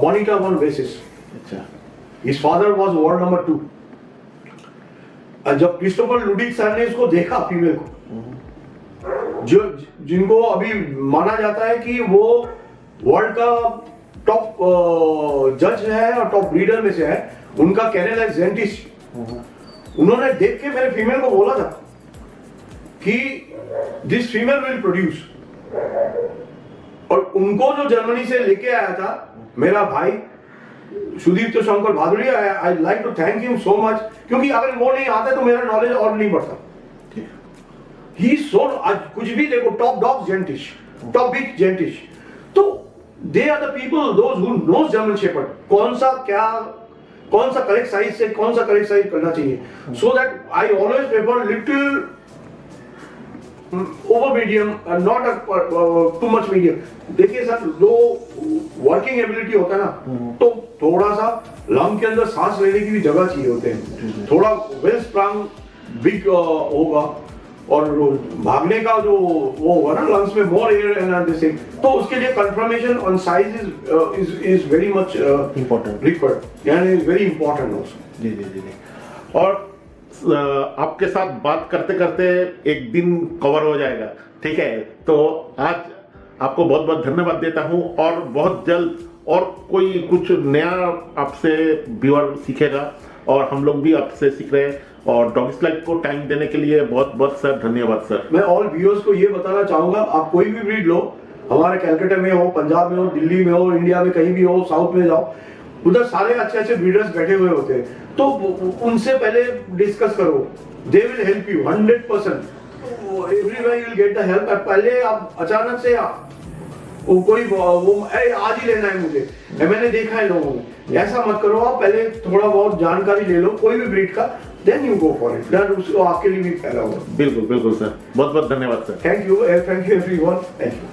Bonita 1 Wessis. अच्छा. His father was world number 2. जब Christopher लुडिक sir ने इसको देखा female को, जो जिनको अभी माना जाता है कि वो वर्ल्ड का टॉप जज है और टॉप ब्रीडर में से है, उनका कैनल है जेंटिश। उन्होंने देख के मेरे फीमेल को बोला था कि दिस फीमेल विल प्रोड्यूस, और उनको जो जर्मनी से लेके आया था मेरा भाई Sudipta Shankar Bhaduri, I like to thank him so much, क्योंकि अगर वो नहीं आता तो मेरा नॉलेज और नहीं बढ़ता। ही सो आज कुछ भी देखो, top dog gentish, top big gentish, तो they are the people those who knows German shepherd, कौन सा करेक्ट साइज से कौन सा करेक्ट साइज करना चाहिए, so that I always prefer little over medium, not too much medium. देखिए sir, जो वर्किंग एबिलिटी होता है ना, तो थोड़ा सा लंग के अंदर सांस लेने की भी जगह चाहिए होते हैं, थोड़ा वेल स्ट्रॉन्ग बिग होगा, और भागने का जो वो होगा ना लंग्स में, मोर एयर एंड दिस थिंग, तो उसके लिए confirmation on size is very much important, required, यानी वेरी इंपॉर्टेंट आल्सो।
जी जी जी। और आपके साथ बात करते करते एक दिन कवर हो जाएगा, ठीक है, तो आज आपको बहुत बहुत धन्यवाद देता हूं, और बहुत जल्द और कोई कुछ नया आपसे व्यूअर सीखेगा, और हम लोग भी आपसे सीख रहे हैं, और डॉग्स लाइफ को टाइम देने के लिए बहुत बहुत सर धन्यवाद सर।
मैं ऑल व्यूअर्स को ये बताना चाहूंगा, आप कोई भी ब्रीड लो, हमारे कैलकाटा में हो, पंजाब में हो, दिल्ली में हो, इंडिया में कहीं भी हो, साउथ में जाओ, उधर सारे अच्छे अच्छे ब्रीडर्स बैठे हुए होते हैं, तो उनसे पहले डिस्कस करो, they will help you 100%, everywhere you will get the help. पहले आप अचानक से कोई वो आज ही लेना है मुझे, मैंने देखा है लोगों में, ऐसा मत करो, आप पहले थोड़ा बहुत जानकारी ले लो कोई भी ब्रीड का, then you go for it, that उसको आपके लिए भी फायदा होगा।
बिल्कुल बिल्कुल सर, बहुत बहुत धन्यवाद sir.
Thank you everyone, thank you.